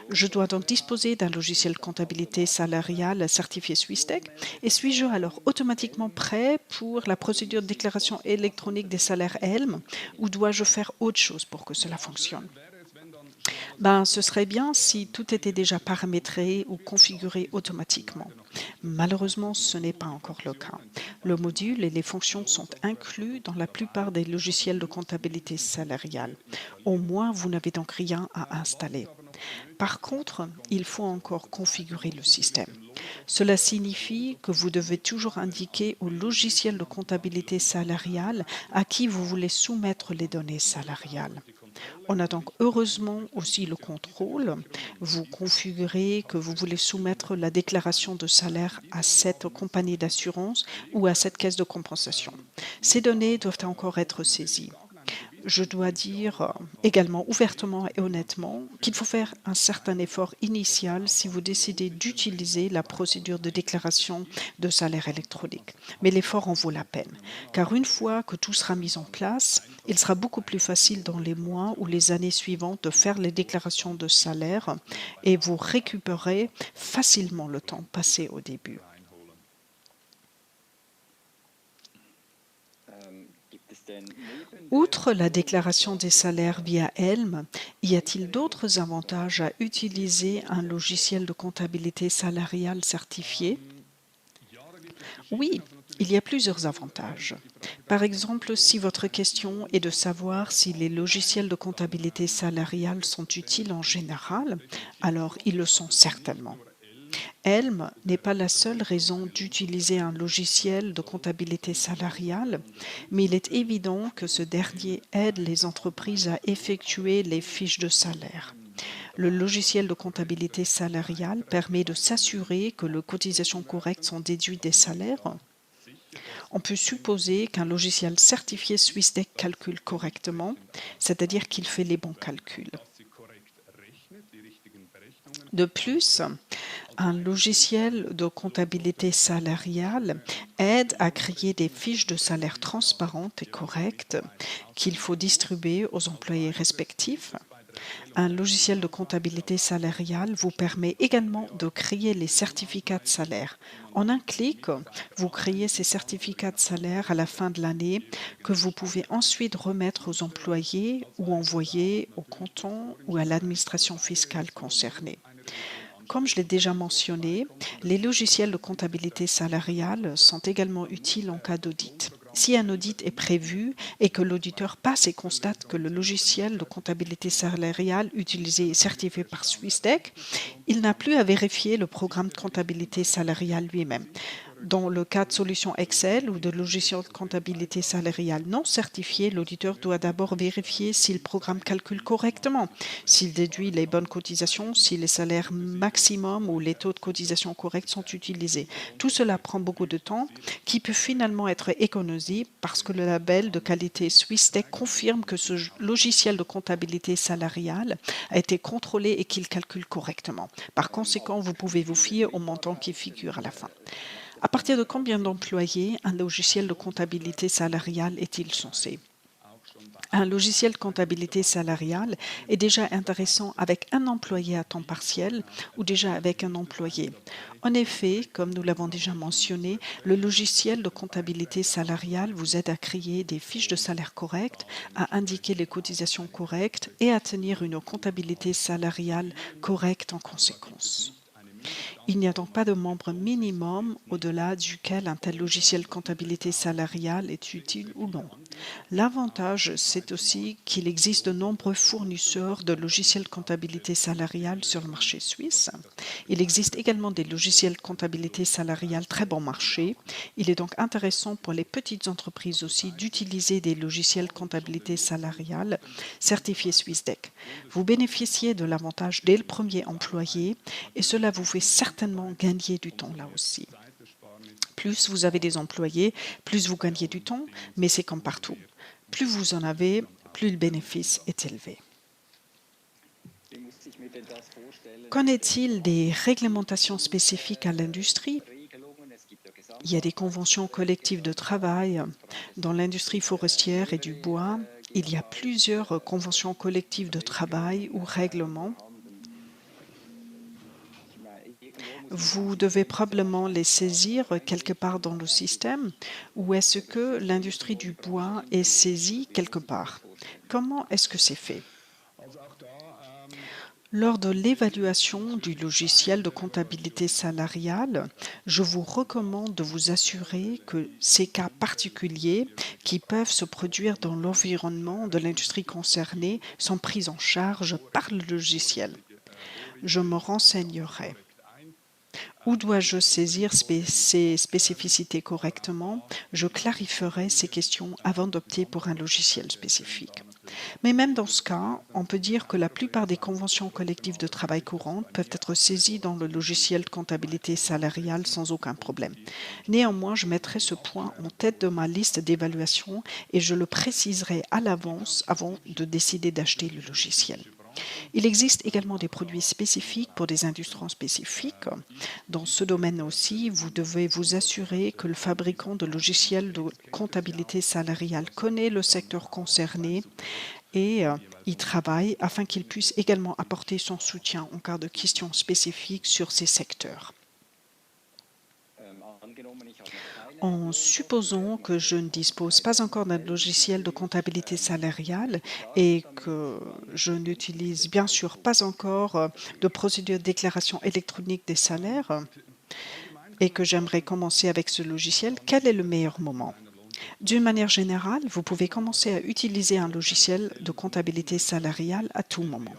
Je dois donc disposer d'un logiciel de comptabilité salariale certifié Swissdec et suis-je alors automatiquement prêt pour la procédure de déclaration électronique des salaires ELM ou dois-je faire autre chose pour que cela fonctionne? Ce serait bien si tout était déjà paramétré ou configuré automatiquement. Malheureusement, ce n'est pas encore le cas. Le module et les fonctions sont inclus dans la plupart des logiciels de comptabilité salariale. Au moins, vous n'avez donc rien à installer. Par contre, il faut encore configurer le système. Cela signifie que vous devez toujours indiquer au logiciel de comptabilité salariale à qui vous voulez soumettre les données salariales. On a donc heureusement aussi le contrôle. Vous configurez que vous voulez soumettre la déclaration de salaire à cette compagnie d'assurance ou à cette caisse de compensation. Ces données doivent encore être saisies. Je dois dire également ouvertement et honnêtement qu'il faut faire un certain effort initial si vous décidez d'utiliser la procédure de déclaration de salaire électronique. Mais l'effort en vaut la peine, car une fois que tout sera mis en place, il sera beaucoup plus facile dans les mois ou les années suivantes de faire les déclarations de salaire et vous récupérez facilement le temps passé au début. Outre la déclaration des salaires via ELM, y a-t-il d'autres avantages à utiliser un logiciel de comptabilité salariale certifié? Oui, il y a plusieurs avantages. Par exemple, si votre question est de savoir si les logiciels de comptabilité salariale sont utiles en général, alors ils le sont certainement. ELM n'est pas la seule raison d'utiliser un logiciel de comptabilité salariale, mais il est évident que ce dernier aide les entreprises à effectuer les fiches de salaire. Le logiciel de comptabilité salariale permet de s'assurer que les cotisations correctes sont déduites des salaires. On peut supposer qu'un logiciel certifié Swissdec calcule correctement, c'est-à-dire qu'il fait les bons calculs. De plus, un logiciel de comptabilité salariale aide à créer des fiches de salaire transparentes et correctes qu'il faut distribuer aux employés respectifs. Un logiciel de comptabilité salariale vous permet également de créer les certificats de salaire. En un clic, vous créez ces certificats de salaire à la fin de l'année que vous pouvez ensuite remettre aux employés ou envoyer au canton ou à l'administration fiscale concernée. Comme je l'ai déjà mentionné, les logiciels de comptabilité salariale sont également utiles en cas d'audit. Si un audit est prévu et que l'auditeur passe et constate que le logiciel de comptabilité salariale utilisé est certifié par Swissdec, il n'a plus à vérifier le programme de comptabilité salariale lui-même. Dans le cas de solutions Excel ou de logiciels de comptabilité salariale non certifiés, l'auditeur doit d'abord vérifier si le programme calcule correctement, s'il déduit les bonnes cotisations, si les salaires maximum ou les taux de cotisation corrects sont utilisés. Tout cela prend beaucoup de temps qui peut finalement être économisé parce que le label de qualité Swissdec confirme que ce logiciel de comptabilité salariale a été contrôlé et qu'il calcule correctement. Par conséquent, vous pouvez vous fier au montant qui figure à la fin. À partir de combien d'employés un logiciel de comptabilité salariale est-il censé? Un logiciel de comptabilité salariale est déjà intéressant avec un employé à temps partiel ou déjà avec un employé. En effet, comme nous l'avons déjà mentionné, le logiciel de comptabilité salariale vous aide à créer des fiches de salaire correctes, à indiquer les cotisations correctes et à tenir une comptabilité salariale correcte en conséquence. Il n'y a donc pas de membre minimum au-delà duquel un tel logiciel de comptabilité salariale est utile ou non. L'avantage, c'est aussi qu'il existe de nombreux fournisseurs de logiciels de comptabilité salariale sur le marché suisse. Il existe également des logiciels de comptabilité salariale très bon marché. Il est donc intéressant pour les petites entreprises aussi d'utiliser des logiciels de comptabilité salariale certifiés Swissdec. Vous bénéficiez de l'avantage dès le premier employé et cela vous fait certainement gagner du temps là aussi. Plus vous avez des employés, plus vous gagnez du temps, mais c'est comme partout. Plus vous en avez, plus le bénéfice est élevé. Qu'en est-il des réglementations spécifiques à l'industrie? Il y a des conventions collectives de travail dans l'industrie forestière et du bois. Il y a plusieurs conventions collectives de travail ou règlements. Vous devez probablement les saisir quelque part dans le système ou est-ce que l'industrie du bois est saisie quelque part? Comment est-ce que c'est fait? Lors de l'évaluation du logiciel de comptabilité salariale, je vous recommande de vous assurer que ces cas particuliers qui peuvent se produire dans l'environnement de l'industrie concernée sont pris en charge par le logiciel. Je me renseignerai. Où dois-je saisir ces spécificités correctement? Je clarifierai ces questions avant d'opter pour un logiciel spécifique. Mais même dans ce cas, on peut dire que la plupart des conventions collectives de travail courantes peuvent être saisies dans le logiciel de comptabilité salariale sans aucun problème. Néanmoins, je mettrai ce point en tête de ma liste d'évaluation et je le préciserai à l'avance avant de décider d'acheter le logiciel. Il existe également des produits spécifiques pour des industries spécifiques. Dans ce domaine aussi, vous devez vous assurer que le fabricant de logiciels de comptabilité salariale connaît le secteur concerné et y travaille afin qu'il puisse également apporter son soutien en cas de questions spécifiques sur ces secteurs. En supposant que je ne dispose pas encore d'un logiciel de comptabilité salariale et que je n'utilise bien sûr pas encore de procédure de déclaration électronique des salaires et que j'aimerais commencer avec ce logiciel, quel est le meilleur moment? D'une manière générale, vous pouvez commencer à utiliser un logiciel de comptabilité salariale à tout moment.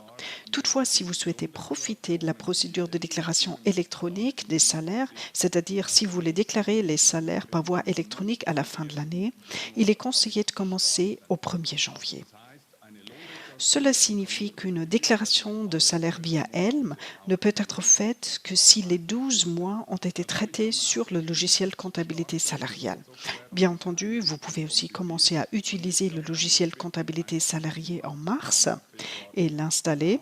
Toutefois, si vous souhaitez profiter de la procédure de déclaration électronique des salaires, c'est-à-dire si vous voulez déclarer les salaires par voie électronique à la fin de l'année, il est conseillé de commencer au 1er janvier. Cela signifie qu'une déclaration de salaire via Helm ne peut être faite que si les 12 mois ont été traités sur le logiciel comptabilité salariale. Bien entendu, vous pouvez aussi commencer à utiliser le logiciel comptabilité salarié en mars et l'installer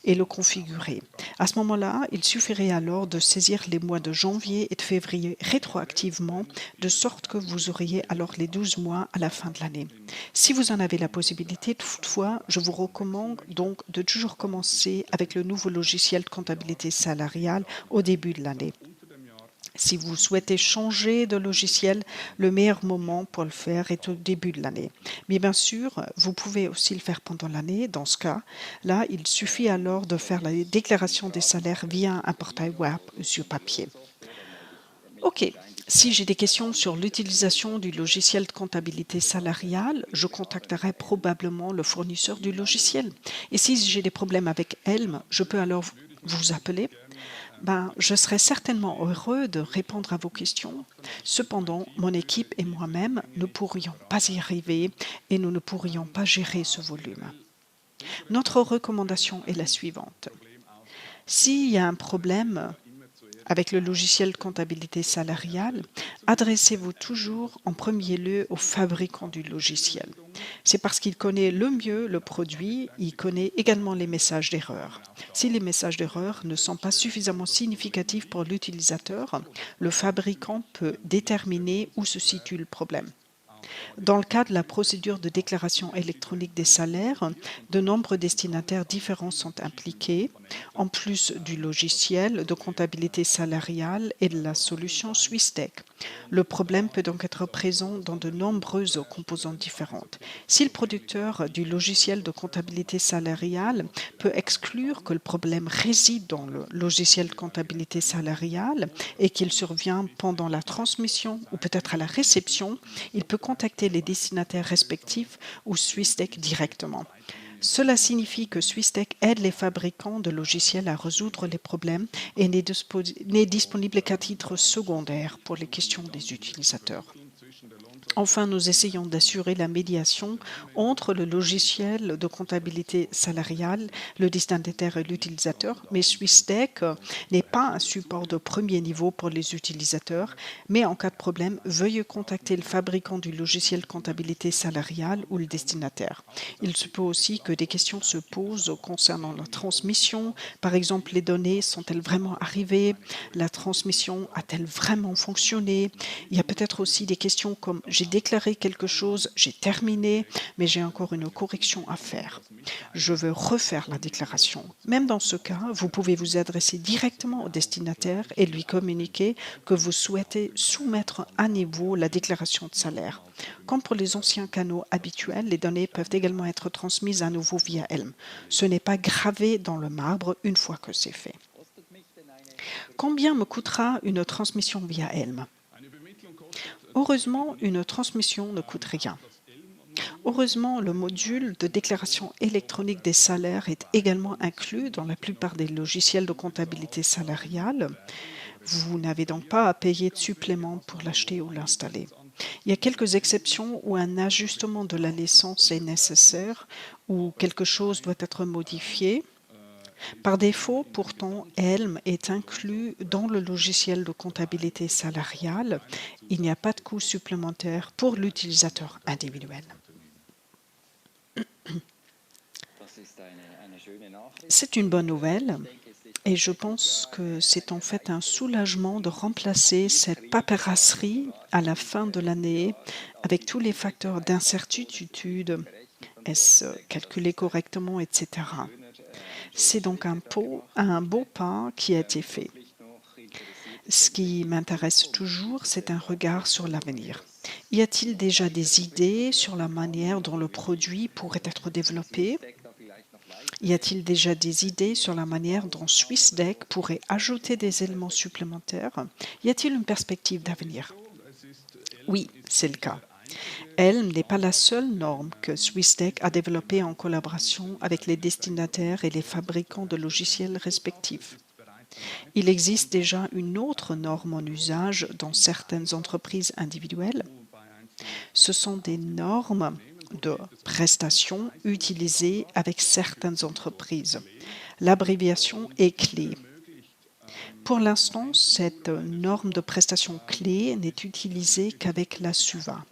et le configurer. À ce moment-là, il suffirait alors de saisir les mois de janvier et de février rétroactivement, de sorte que vous auriez alors les 12 mois à la fin de l'année. Si vous en avez la possibilité, toutefois, je vous recommande donc de toujours commencer avec le nouveau logiciel de comptabilité salariale au début de l'année. Si vous souhaitez changer de logiciel, le meilleur moment pour le faire est au début de l'année. Mais bien sûr, vous pouvez aussi le faire pendant l'année. Dans ce cas-là, il suffit alors de faire la déclaration des salaires via un portail web sur papier. OK. Si j'ai des questions sur l'utilisation du logiciel de comptabilité salariale, je contacterai probablement le fournisseur du logiciel. Et si j'ai des problèmes avec Helm, je peux alors vous appeler. Je serais certainement heureux de répondre à vos questions. Cependant, mon équipe et moi-même ne pourrions pas y arriver et nous ne pourrions pas gérer ce volume. Notre recommandation est la suivante. S'il y a un problème avec le logiciel de comptabilité salariale, adressez-vous toujours en premier lieu au fabricant du logiciel. C'est parce qu'il connaît le mieux le produit, il connaît également les messages d'erreur. Si les messages d'erreur ne sont pas suffisamment significatifs pour l'utilisateur, le fabricant peut déterminer où se situe le problème. Dans le cas de la procédure de déclaration électronique des salaires, de nombreux destinataires différents sont impliqués, en plus du logiciel de comptabilité salariale et de la solution SwissTech. Le problème peut donc être présent dans de nombreuses composantes différentes. Si le producteur du logiciel de comptabilité salariale peut exclure que le problème réside dans le logiciel de comptabilité salariale et qu'il survient pendant la transmission ou peut-être à la réception, il peut contacter les destinataires respectifs ou SwissTech directement. Cela signifie que SwissTech aide les fabricants de logiciels à résoudre les problèmes et n'est disponible qu'à titre secondaire pour les questions des utilisateurs. Enfin, nous essayons d'assurer la médiation entre le logiciel de comptabilité salariale, le destinataire et l'utilisateur, mais SwissTech n'est pas un support de premier niveau pour les utilisateurs, mais en cas de problème, veuillez contacter le fabricant du logiciel de comptabilité salariale ou le destinataire. Il se peut aussi que des questions se posent concernant la transmission. Par exemple, les données sont-elles vraiment arrivées? La transmission a-t-elle vraiment fonctionné? Il y a peut-être aussi des questions comme j'ai déclaré quelque chose, j'ai terminé, mais j'ai encore une correction à faire. Je veux refaire la déclaration. Même dans ce cas, vous pouvez vous adresser directement au destinataire et lui communiquer que vous souhaitez soumettre à niveau la déclaration de salaire. Comme pour les anciens canaux habituels, les données peuvent également être transmises à nouveau via Helm. Ce n'est pas gravé dans le marbre une fois que c'est fait. Combien me coûtera une transmission via Helm? Heureusement, une transmission ne coûte rien. Heureusement, le module de déclaration électronique des salaires est également inclus dans la plupart des logiciels de comptabilité salariale. Vous n'avez donc pas à payer de supplément pour l'acheter ou l'installer. Il y a quelques exceptions où un ajustement de la licence est nécessaire ou quelque chose doit être modifié. Par défaut, pourtant, Helm est inclus dans le logiciel de comptabilité salariale. Il n'y a pas de coût supplémentaire pour l'utilisateur individuel. C'est une bonne nouvelle et je pense que c'est en fait un soulagement de remplacer cette paperasserie à la fin de l'année avec tous les facteurs d'incertitude. Est-ce calculé correctement, etc. C'est donc un beau pas qui a été fait. Ce qui m'intéresse toujours, c'est un regard sur l'avenir. Y a-t-il déjà des idées sur la manière dont le produit pourrait être développé? Y a-t-il déjà des idées sur la manière dont SwissDeck pourrait ajouter des éléments supplémentaires? Y a-t-il une perspective d'avenir? Oui, c'est le cas. Helm n'est pas la seule norme que SwissDeck a développée en collaboration avec les destinataires et les fabricants de logiciels respectifs. Il existe déjà une autre norme en usage dans certaines entreprises individuelles. Ce sont des normes de prestations utilisées avec certaines entreprises. L'abréviation est clé. Pour l'instant, cette norme de prestation clé n'est utilisée qu'avec la SUVA.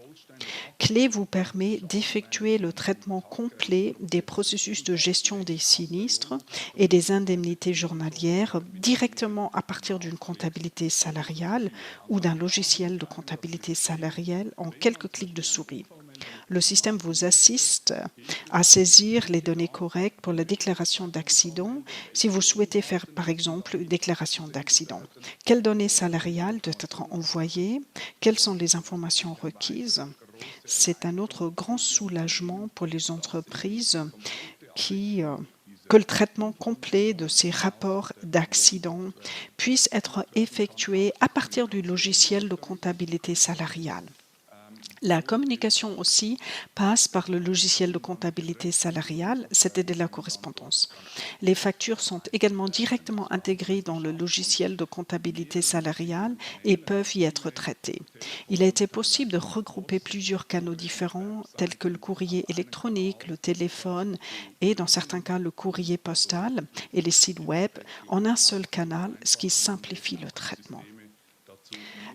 Clé vous permet d'effectuer le traitement complet des processus de gestion des sinistres et des indemnités journalières directement à partir d'une comptabilité salariale ou d'un logiciel de comptabilité salariale en quelques clics de souris. Le système vous assiste à saisir les données correctes pour la déclaration d'accident si vous souhaitez faire par exemple une déclaration d'accident. Quelles données salariales doivent être envoyées? Quelles sont les informations requises? C'est un autre grand soulagement pour les entreprises qui que le traitement complet de ces rapports d'accident puisse être effectué à partir du logiciel de comptabilité salariale. La communication aussi passe par le logiciel de comptabilité salariale, c'était de la correspondance. Les factures sont également directement intégrées dans le logiciel de comptabilité salariale et peuvent y être traitées. Il a été possible de regrouper plusieurs canaux différents tels que le courrier électronique, le téléphone et dans certains cas le courrier postal et les sites web en un seul canal, ce qui simplifie le traitement.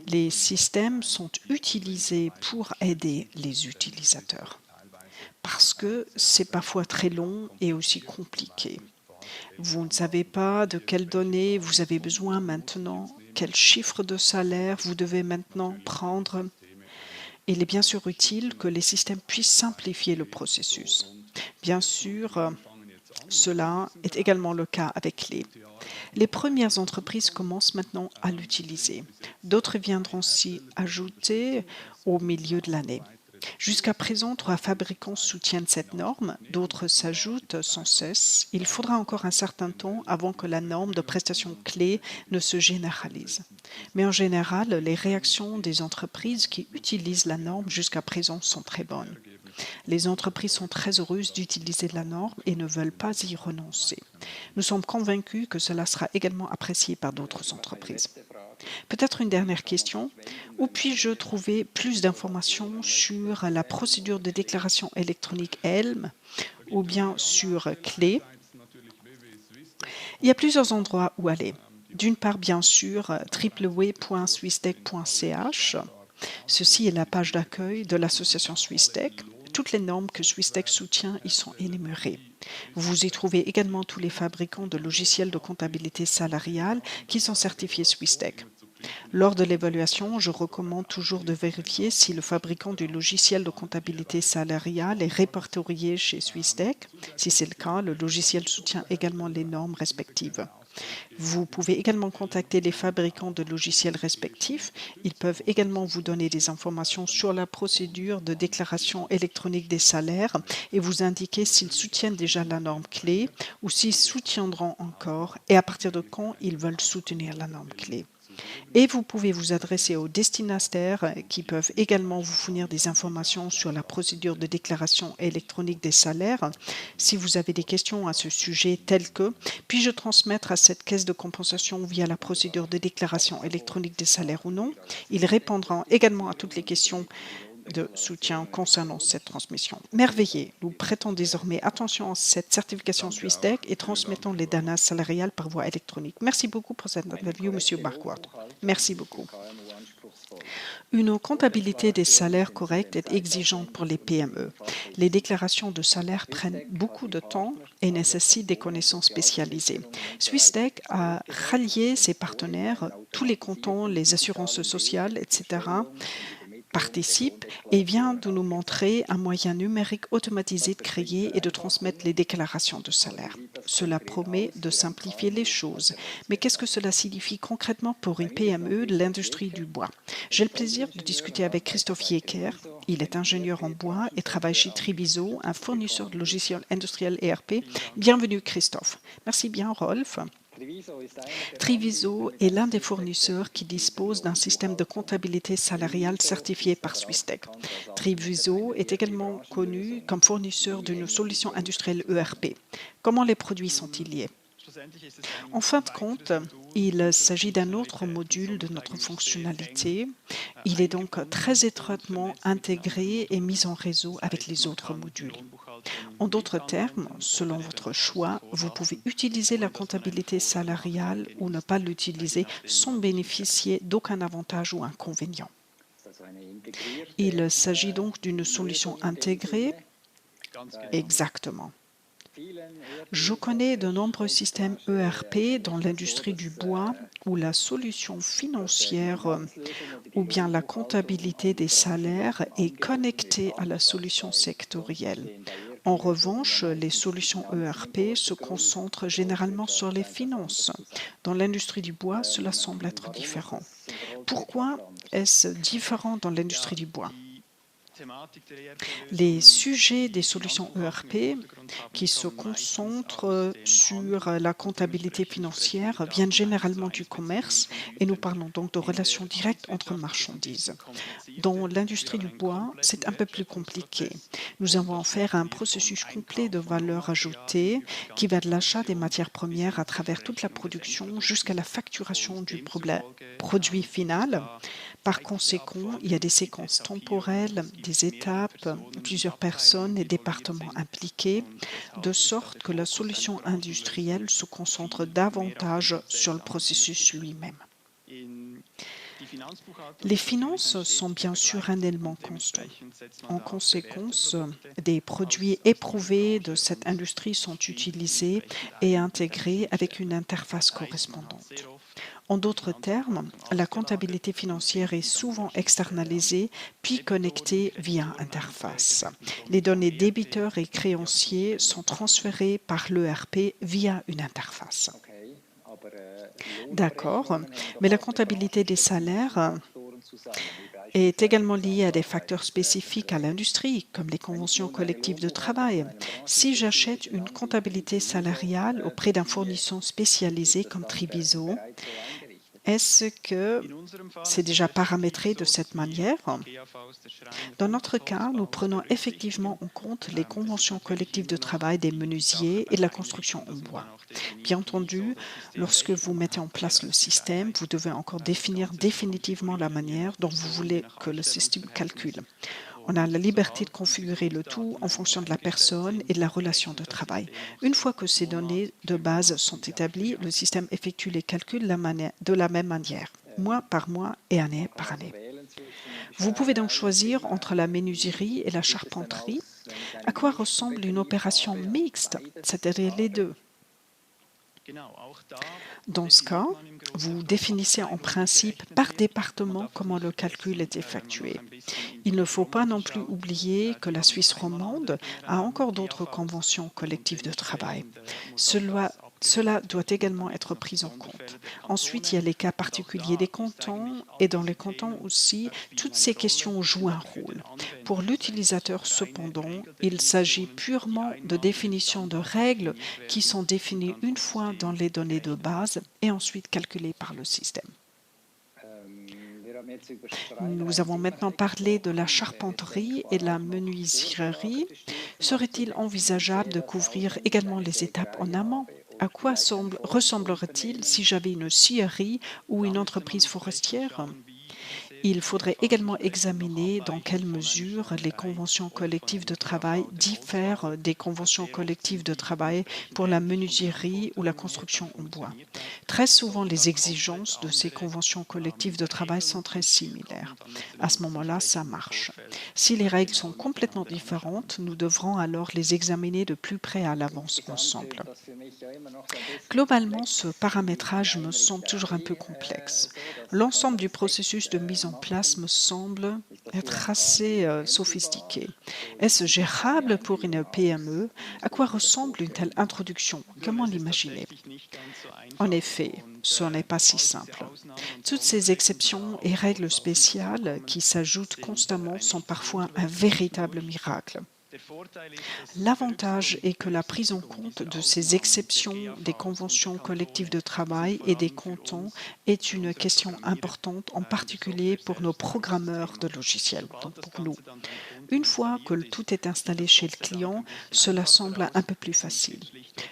Les systèmes sont utilisés pour aider les utilisateurs parce que c'est parfois très long et aussi compliqué. Vous ne savez pas de quelles données vous avez besoin maintenant, quel chiffre de salaire vous devez maintenant prendre. Il est bien sûr utile que les systèmes puissent simplifier le processus. Bien sûr, cela est également le cas avec Clé. Les premières entreprises commencent maintenant à l'utiliser. D'autres viendront s'y ajouter au milieu de l'année. Jusqu'à présent, 3 fabricants soutiennent cette norme, d'autres s'ajoutent sans cesse. Il faudra encore un certain temps avant que la norme de prestation clé ne se généralise. Mais en général, les réactions des entreprises qui utilisent la norme jusqu'à présent sont très bonnes. Les entreprises sont très heureuses d'utiliser la norme et ne veulent pas y renoncer. Nous sommes convaincus que cela sera également apprécié par d'autres entreprises. Peut-être une dernière question. Où puis-je trouver plus d'informations sur la procédure de déclaration électronique ELM ou bien sur Clé? Il y a plusieurs endroits où aller. D'une part, bien sûr, www.swisstech.ch. Ceci est la page d'accueil de l'association Swisstech. Toutes les normes que Swisstech soutient y sont énumérées. Vous y trouvez également tous les fabricants de logiciels de comptabilité salariale qui sont certifiés Swisstech. Lors de l'évaluation, je recommande toujours de vérifier si le fabricant du logiciel de comptabilité salariale est répertorié chez Swisstech. Si c'est le cas, le logiciel soutient également les normes respectives. Vous pouvez également contacter les fabricants de logiciels respectifs. Ils peuvent également vous donner des informations sur la procédure de déclaration électronique des salaires et vous indiquer s'ils soutiennent déjà la norme clé ou s'ils soutiendront encore et à partir de quand ils veulent soutenir la norme clé. Et vous pouvez vous adresser aux destinataires qui peuvent également vous fournir des informations sur la procédure de déclaration électronique des salaires. Si vous avez des questions à ce sujet telles que puis-je transmettre à cette caisse de compensation via la procédure de déclaration électronique des salaires ou non, ils répondront également à toutes les questions de soutien concernant cette transmission. Merveilleux, nous prêtons désormais attention à cette certification Swisstech et transmettons les données salariales par voie électronique. Merci beaucoup pour cette interview, Monsieur Marquardt. Merci beaucoup. Une comptabilité des salaires correcte est exigeante pour les PME. Les déclarations de salaire prennent beaucoup de temps et nécessitent des connaissances spécialisées. Swisstech a rallié ses partenaires, tous les cantons, les assurances sociales, etc., participe et vient de nous montrer un moyen numérique automatisé de créer et de transmettre les déclarations de salaire. Cela promet de simplifier les choses. Mais qu'est-ce que cela signifie concrètement pour une PME de l'industrie du bois? J'ai le plaisir de discuter avec Christophe Jecker. Il est ingénieur en bois et travaille chez Triviso, un fournisseur de logiciels industriels ERP. Bienvenue Christophe. Merci bien Rolf. Triviso est l'un des fournisseurs qui dispose d'un système de comptabilité salariale certifié par Swisstech. Triviso est également connu comme fournisseur d'une solution industrielle ERP. Comment les produits sont-ils liés? En fin de compte, il s'agit d'un autre module de notre fonctionnalité. Il est donc très étroitement intégré et mis en réseau avec les autres modules. En d'autres termes, selon votre choix, vous pouvez utiliser la comptabilité salariale ou ne pas l'utiliser sans bénéficier d'aucun avantage ou inconvénient. Il s'agit donc d'une solution intégrée. Exactement. Je connais de nombreux systèmes ERP dans l'industrie du bois où la solution financière ou bien la comptabilité des salaires est connectée à la solution sectorielle. En revanche, les solutions ERP se concentrent généralement sur les finances. Dans l'industrie du bois, cela semble être différent. Pourquoi est-ce différent dans l'industrie du bois? Les sujets des solutions ERP qui se concentrent sur la comptabilité financière viennent généralement du commerce et nous parlons donc de relations directes entre marchandises. Dans l'industrie du bois, c'est un peu plus compliqué. Nous avons affaire à un processus complet de valeur ajoutée qui va de l'achat des matières premières à travers toute la production jusqu'à la facturation du produit final. Par conséquent, il y a des séquences temporelles, des étapes, plusieurs personnes et départements impliqués, de sorte que la solution industrielle se concentre davantage sur le processus lui-même. Les finances sont bien sûr un élément constant. En conséquence, des produits éprouvés de cette industrie sont utilisés et intégrés avec une interface correspondante. En d'autres termes, la comptabilité financière est souvent externalisée puis connectée via interface. Les données débiteurs et créanciers sont transférées par l'ERP via une interface. D'accord, mais la comptabilité des salaires est également liée à des facteurs spécifiques à l'industrie, comme les conventions collectives de travail. Si j'achète une comptabilité salariale auprès d'un fournisseur spécialisé comme Tribiso, est-ce que c'est déjà paramétré de cette manière? Dans notre cas, nous prenons effectivement en compte les conventions collectives de travail des menuisiers et de la construction en bois. Bien entendu, lorsque vous mettez en place le système, vous devez encore définir définitivement la manière dont vous voulez que le système calcule. On a la liberté de configurer le tout en fonction de la personne et de la relation de travail. Une fois que ces données de base sont établies, le système effectue les calculs de la même manière, mois par mois et année par année. Vous pouvez donc choisir entre la menuiserie et la charpenterie. À quoi ressemble une opération mixte, c'est-à-dire les deux? Dans ce cas, vous définissez en principe par département comment le calcul est effectué. Il ne faut pas non plus oublier que la Suisse romande a encore d'autres conventions collectives de travail. Cela doit également être pris en compte. Ensuite, il y a les cas particuliers des cantons et dans les cantons aussi, toutes ces questions jouent un rôle. Pour l'utilisateur, cependant, il s'agit purement de définition de règles qui sont définies une fois dans les données de base et ensuite calculées par le système. Nous avons maintenant parlé de la charpenterie et de la menuiserie. Serait-il envisageable de couvrir également les étapes en amont? À quoi ressemblerait-il si j'avais une scierie ou une entreprise forestière? Il faudrait également examiner dans quelle mesure les conventions collectives de travail diffèrent des conventions collectives de travail pour la menuiserie ou la construction en bois. Très souvent, les exigences de ces conventions collectives de travail sont très similaires. À ce moment-là, ça marche. Si les règles sont complètement différentes, nous devrons alors les examiner de plus près à l'avance ensemble. Globalement, ce paramétrage me semble toujours un peu complexe. L'ensemble du processus de mise en place me semble être assez sophistiqué. Est-ce gérable pour une PME? À quoi ressemble une telle introduction? Comment l'imaginer? En effet, ce n'est pas si simple. Toutes ces exceptions et règles spéciales qui s'ajoutent constamment sont parfois un véritable miracle. L'avantage est que la prise en compte de ces exceptions des conventions collectives de travail et des cantons est une question importante, en particulier pour nos programmeurs de logiciels, donc pour nous. Une fois que tout est installé chez le client, cela semble un peu plus facile.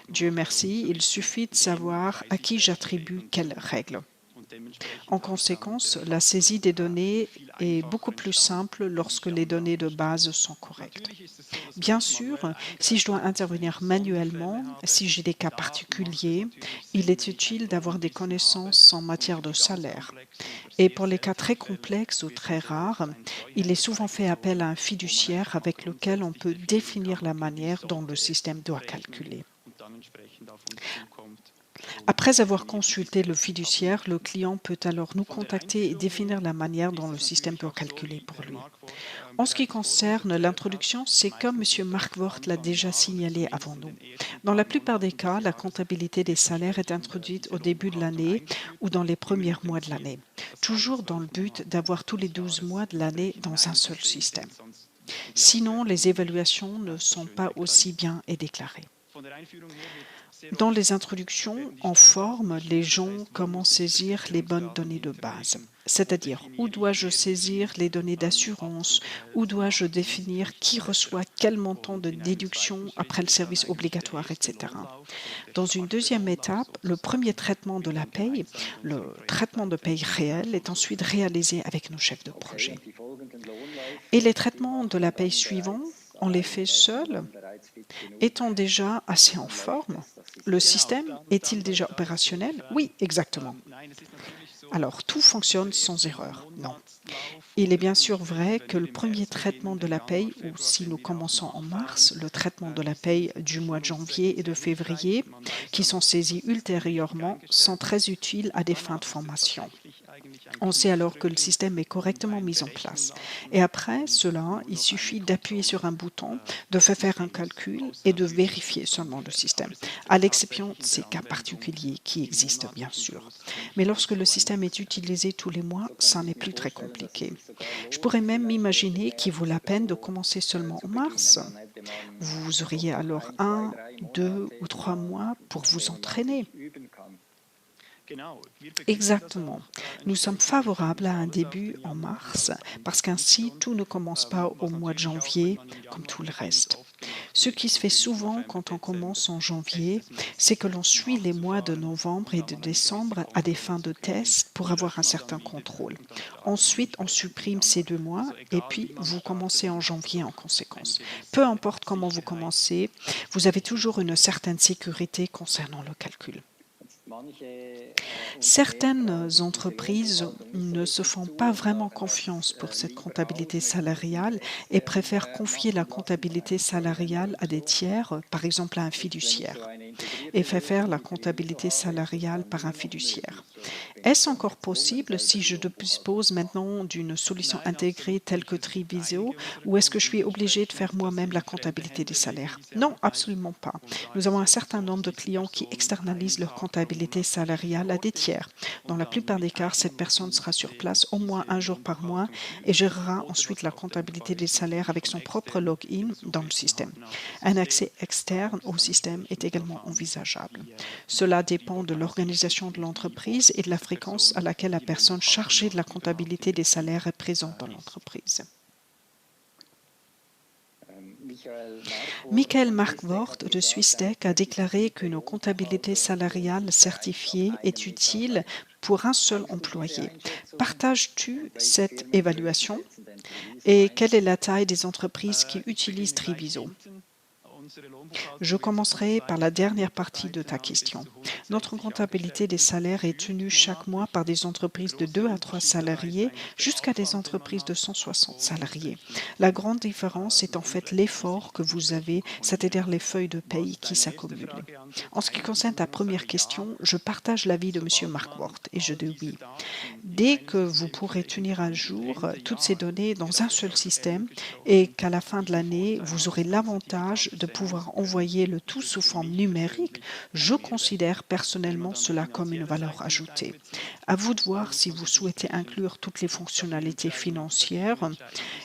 Dieu merci, il suffit de savoir à qui j'attribue quelles règles. En conséquence, la saisie des données est beaucoup plus simple lorsque les données de base sont correctes. Bien sûr, si je dois intervenir manuellement, si j'ai des cas particuliers, il est utile d'avoir des connaissances en matière de salaire. Et pour les cas très complexes ou très rares, il est souvent fait appel à un fiduciaire avec lequel on peut définir la manière dont le système doit calculer. Après avoir consulté le fiduciaire, le client peut alors nous contacter et définir la manière dont le système doit calculer pour lui. En ce qui concerne l'introduction, c'est comme M. Markwort l'a déjà signalé avant nous. Dans la plupart des cas, la comptabilité des salaires est introduite au début de l'année ou dans les premiers mois de l'année, toujours dans le but d'avoir tous les 12 mois de l'année dans un seul système. Sinon, les évaluations ne sont pas aussi bien et déclarées. Dans les introductions, en forme, les gens comment saisir les bonnes données de base. C'est-à-dire, où dois-je saisir les données d'assurance, où dois-je définir qui reçoit quel montant de déduction après le service obligatoire, etc. Dans une deuxième étape, le premier traitement de la paye, le traitement de paye réel, est ensuite réalisé avec nos chefs de projet. Et les traitements de la paye suivants, on les fait seuls. Est-on déjà assez en forme? Le système est-il déjà opérationnel? Oui, exactement. Alors, tout fonctionne sans erreur? Non. Il est bien sûr vrai que le premier traitement de la paye, ou si nous commençons en mars, le traitement de la paye du mois de janvier et de février, qui sont saisis ultérieurement, sont très utiles à des fins de formation. On sait alors que le système est correctement mis en place. Et après cela, il suffit d'appuyer sur un bouton, de faire un calcul et de vérifier seulement le système, à l'exception de ces cas particuliers qui existent bien sûr. Mais lorsque le système est utilisé tous les mois, ça n'est plus très compliqué. Je pourrais même imaginer qu'il vaut la peine de commencer seulement en mars. Vous auriez alors 1, 2 ou 3 mois pour vous entraîner. Exactement. Nous sommes favorables à un début en mars parce qu'ainsi tout ne commence pas au mois de janvier comme tout le reste. Ce qui se fait souvent quand on commence en janvier, c'est que l'on suit les mois de novembre et de décembre à des fins de test pour avoir un certain contrôle. Ensuite, on supprime ces 2 mois et puis vous commencez en janvier en conséquence. Peu importe comment vous commencez, vous avez toujours une certaine sécurité concernant le calcul. Certaines entreprises ne se font pas vraiment confiance pour cette comptabilité salariale et préfèrent confier la comptabilité salariale à des tiers, par exemple à un fiduciaire, et faire la comptabilité salariale par un fiduciaire. Est-ce encore possible si je dispose maintenant d'une solution intégrée telle que Trivisio ou est-ce que je suis obligé de faire moi-même la comptabilité des salaires? Non, absolument pas. Nous avons un certain nombre de clients qui externalisent leur comptabilité salariale à des tiers. Dans la plupart des cas, cette personne sera sur place au moins un jour par mois et gérera ensuite la comptabilité des salaires avec son propre login dans le système. Un accès externe au système est également envisageable. Cela dépend de l'organisation de l'entreprise et de la fréquence à laquelle la personne chargée de la comptabilité des salaires est présente dans l'entreprise. Michael Markwort de Swissdec a déclaré qu'une comptabilité salariale certifiée est utile pour un seul employé. Partages-tu cette évaluation? Et quelle est la taille des entreprises qui utilisent Trivisio? Je commencerai par la dernière partie de ta question. Notre comptabilité des salaires est tenue chaque mois par des entreprises de 2 à 3 salariés jusqu'à des entreprises de 160 salariés. La grande différence est en fait l'effort que vous avez, c'est-à-dire les feuilles de paye qui s'accumulent. En ce qui concerne ta première question, je partage l'avis de M. Markwort et je dis oui. Dès que vous pourrez tenir à jour toutes ces données dans un seul système et qu'à la fin de l'année, vous aurez l'avantage de pouvoir envoyer le tout sous forme numérique, je considère personnellement cela comme une valeur ajoutée. À vous de voir si vous souhaitez inclure toutes les fonctionnalités financières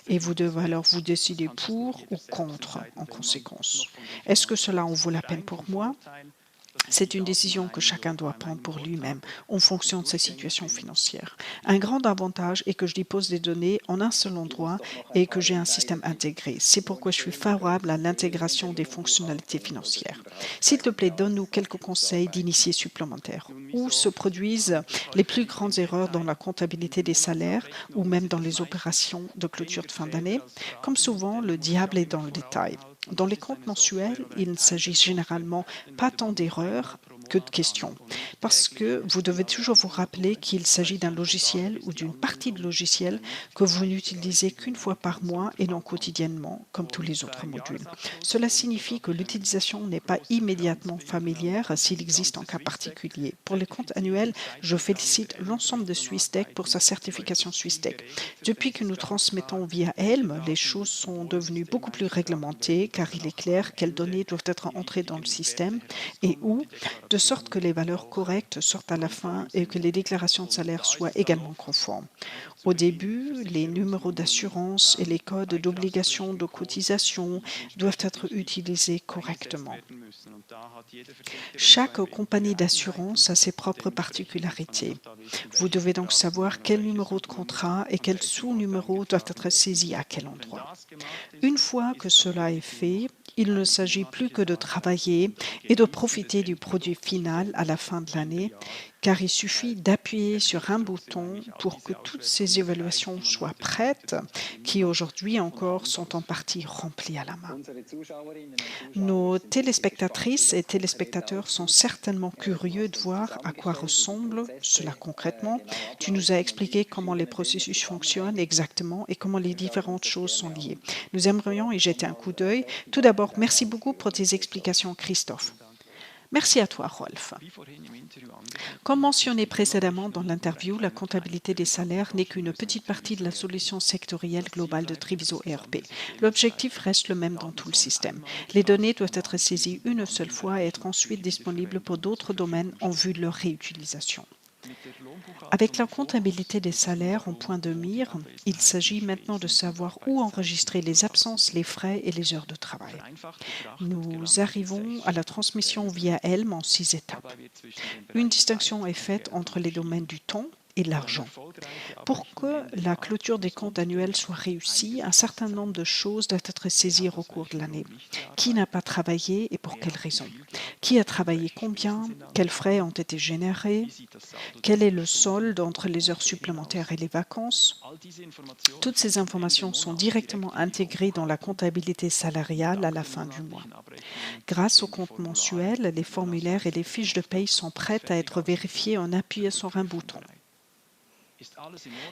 et vous devez alors vous décider pour ou contre en conséquence. Est-ce que cela en vaut la peine pour moi? C'est une décision que chacun doit prendre pour lui-même en fonction de sa situation financière. Un grand avantage est que je dépose des données en un seul endroit et que j'ai un système intégré. C'est pourquoi je suis favorable à l'intégration des fonctionnalités financières. S'il te plaît, donne-nous quelques conseils d'initiés supplémentaires. Où se produisent les plus grandes erreurs dans la comptabilité des salaires ou même dans les opérations de clôture de fin d'année? Comme souvent, le diable est dans le détail. Dans les comptes mensuels, il ne s'agit généralement pas tant d'erreurs que de questions, parce que vous devez toujours vous rappeler qu'il s'agit d'un logiciel ou d'une partie de logiciel que vous n'utilisez qu'une fois par mois et non quotidiennement, comme tous les autres modules. Cela signifie que l'utilisation n'est pas immédiatement familière s'il existe un cas particulier. Pour les comptes annuels, je félicite l'ensemble de SwissTech pour sa certification SwissTech. Depuis que nous transmettons via Helm, les choses sont devenues beaucoup plus réglementées car il est clair quelles données doivent être entrées dans le système et où, de sorte que les valeurs correctes sortent à la fin et que les déclarations de salaire soient également conformes. Au début, les numéros d'assurance et les codes d'obligation de cotisation doivent être utilisés correctement. Chaque compagnie d'assurance a ses propres particularités. Vous devez donc savoir quel numéro de contrat et quel sous-numéro doivent être saisis à quel endroit. Une fois que cela est fait, il ne s'agit plus que de travailler et de profiter du produit final à la fin de l'année, car il suffit d'appuyer sur un bouton pour que toutes ces évaluations soient prêtes, qui aujourd'hui encore sont en partie remplies à la main. Nos téléspectatrices et téléspectateurs sont certainement curieux de voir à quoi ressemble cela concrètement. Tu nous as expliqué comment les processus fonctionnent exactement et comment les différentes choses sont liées. Nous aimerions y jeter un coup d'œil. Tout d'abord, merci beaucoup pour tes explications, Christophe. Merci à toi, Rolf. Comme mentionné précédemment dans l'interview, la comptabilité des salaires n'est qu'une petite partie de la solution sectorielle globale de Triviso ERP. L'objectif reste le même dans tout le système. Les données doivent être saisies une seule fois et être ensuite disponibles pour d'autres domaines en vue de leur réutilisation. Avec la comptabilité des salaires en point de mire, il s'agit maintenant de savoir où enregistrer les absences, les frais et les heures de travail. Nous arrivons à la transmission via Helm en 6 étapes. Une distinction est faite entre les domaines du temps et de l'argent. Pour que la clôture des comptes annuels soit réussie, un certain nombre de choses doivent être saisies au cours de l'année. Qui n'a pas travaillé et pour quelles raisons? Qui a travaillé combien? Quels frais ont été générés? Quel est le solde entre les heures supplémentaires et les vacances? Toutes ces informations sont directement intégrées dans la comptabilité salariale à la fin du mois. Grâce au compte mensuel, les formulaires et les fiches de paye sont prêtes à être vérifiées en appuyant sur un bouton.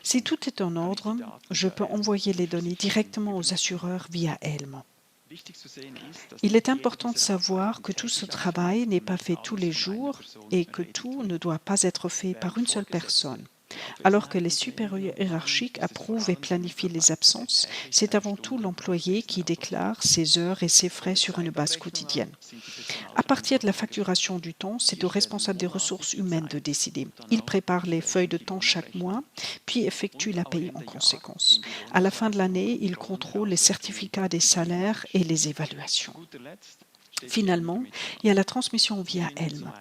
Si tout est en ordre, je peux envoyer les données directement aux assureurs via Helm. Il est important de savoir que tout ce travail n'est pas fait tous les jours et que tout ne doit pas être fait par une seule personne. Alors que les supérieurs hiérarchiques approuvent et planifient les absences, c'est avant tout l'employé qui déclare ses heures et ses frais sur une base quotidienne. À partir de la facturation du temps, c'est au responsable des ressources humaines de décider. Il prépare les feuilles de temps chaque mois, puis effectue la paye en conséquence. À la fin de l'année, il contrôle les certificats des salaires et les évaluations. Finalement, il y a la transmission via Helm.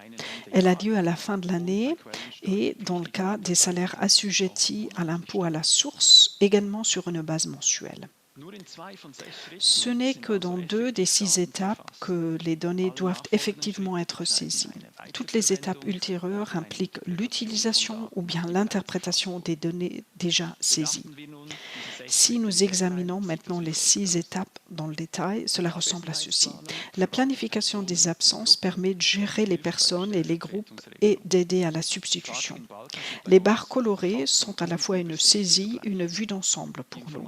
Elle a lieu à la fin de l'année et, dans le cas des salaires assujettis à l'impôt à la source, également sur une base mensuelle. Ce n'est que dans 2 des 6 étapes que les données doivent effectivement être saisies. Toutes les étapes ultérieures impliquent l'utilisation ou bien l'interprétation des données déjà saisies. Si nous examinons maintenant les 6 étapes dans le détail, cela ressemble à ceci. La planification des absences permet de gérer les personnes et les groupes et d'aider à la substitution. Les barres colorées sont à la fois une saisie et une vue d'ensemble pour nous.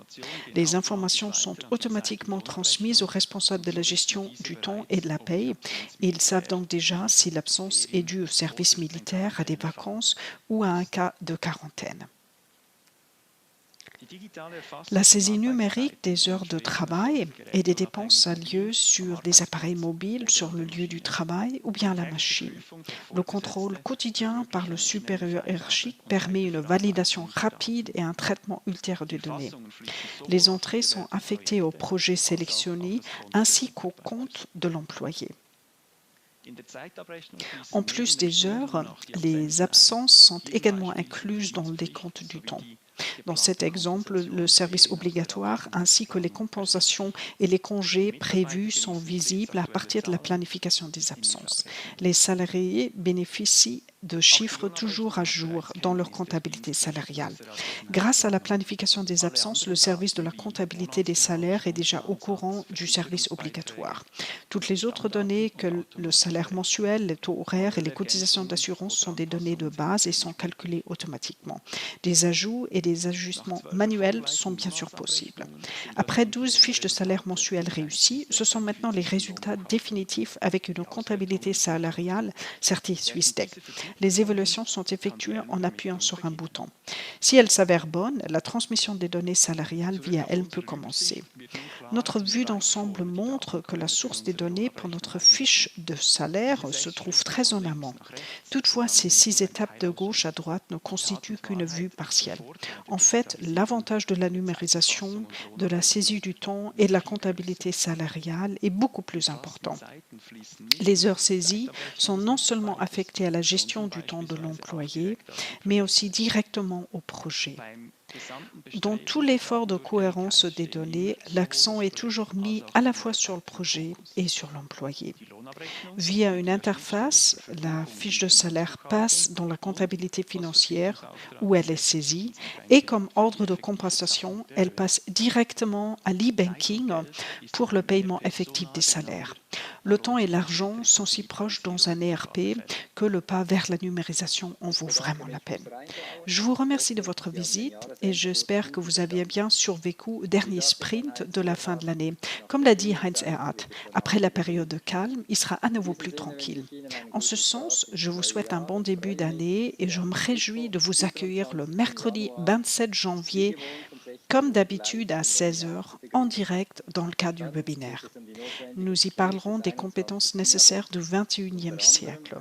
Les informations sont automatiquement transmises aux responsables de la gestion du temps et de la paye. Ils savent donc déjà si l'absence est due au service militaire, à des vacances ou à un cas de quarantaine. La saisie numérique des heures de travail et des dépenses a lieu sur des appareils mobiles, sur le lieu du travail ou bien à la machine. Le contrôle quotidien par le supérieur hiérarchique permet une validation rapide et un traitement ultérieur des données. Les entrées sont affectées au projet sélectionné ainsi qu'au compte de l'employé. En plus des heures, les absences sont également incluses dans le décompte du temps. Dans cet exemple, le service obligatoire ainsi que les compensations et les congés prévus sont visibles à partir de la planification des absences. Les salariés bénéficient de chiffres toujours à jour dans leur comptabilité salariale. Grâce à la planification des absences, le service de la comptabilité des salaires est déjà au courant du service obligatoire. Toutes les autres données que le salaire mensuel, les taux horaires et les cotisations d'assurance sont des données de base et sont calculées automatiquement. Des ajouts et des ajustements manuels sont bien sûr possibles. Après 12 fiches de salaire mensuelles réussies, ce sont maintenant les résultats définitifs avec une comptabilité salariale certifiée Swissdec. Les évaluations sont effectuées en appuyant sur un bouton. Si elles s'avèrent bonnes, la transmission des données salariales via elle peut commencer. Notre vue d'ensemble montre que la source des données pour notre fiche de salaire se trouve très en amont. Toutefois, ces 6 étapes de gauche à droite ne constituent qu'une vue partielle. En fait, l'avantage de la numérisation, de la saisie du temps et de la comptabilité salariale est beaucoup plus important. Les heures saisies sont non seulement affectées à la gestion du temps de l'employé, mais aussi directement au projet. Dans tout l'effort de cohérence des données, l'accent est toujours mis à la fois sur le projet et sur l'employé. Via une interface, la fiche de salaire passe dans la comptabilité financière où elle est saisie et comme ordre de compensation, elle passe directement à l'e-banking pour le paiement effectif des salaires. Le temps et l'argent sont si proches dans un ERP que le pas vers la numérisation en vaut vraiment la peine. Je vous remercie de votre visite et j'espère que vous avez bien survécu au dernier sprint de la fin de l'année. Comme l'a dit Heinz Erhardt, après la période de calme, il sera à nouveau plus tranquille. En ce sens, je vous souhaite un bon début d'année et je me réjouis de vous accueillir le mercredi 27 janvier, comme d'habitude à 16 heures, en direct dans le cadre du webinaire. Nous y parlerons des compétences nécessaires du 21e siècle.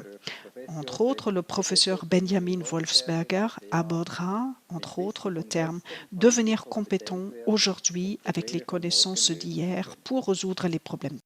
Entre autres, le professeur Benjamin Wolfsberger abordera, entre autres, le terme devenir compétent aujourd'hui avec les connaissances d'hier pour résoudre les problèmes.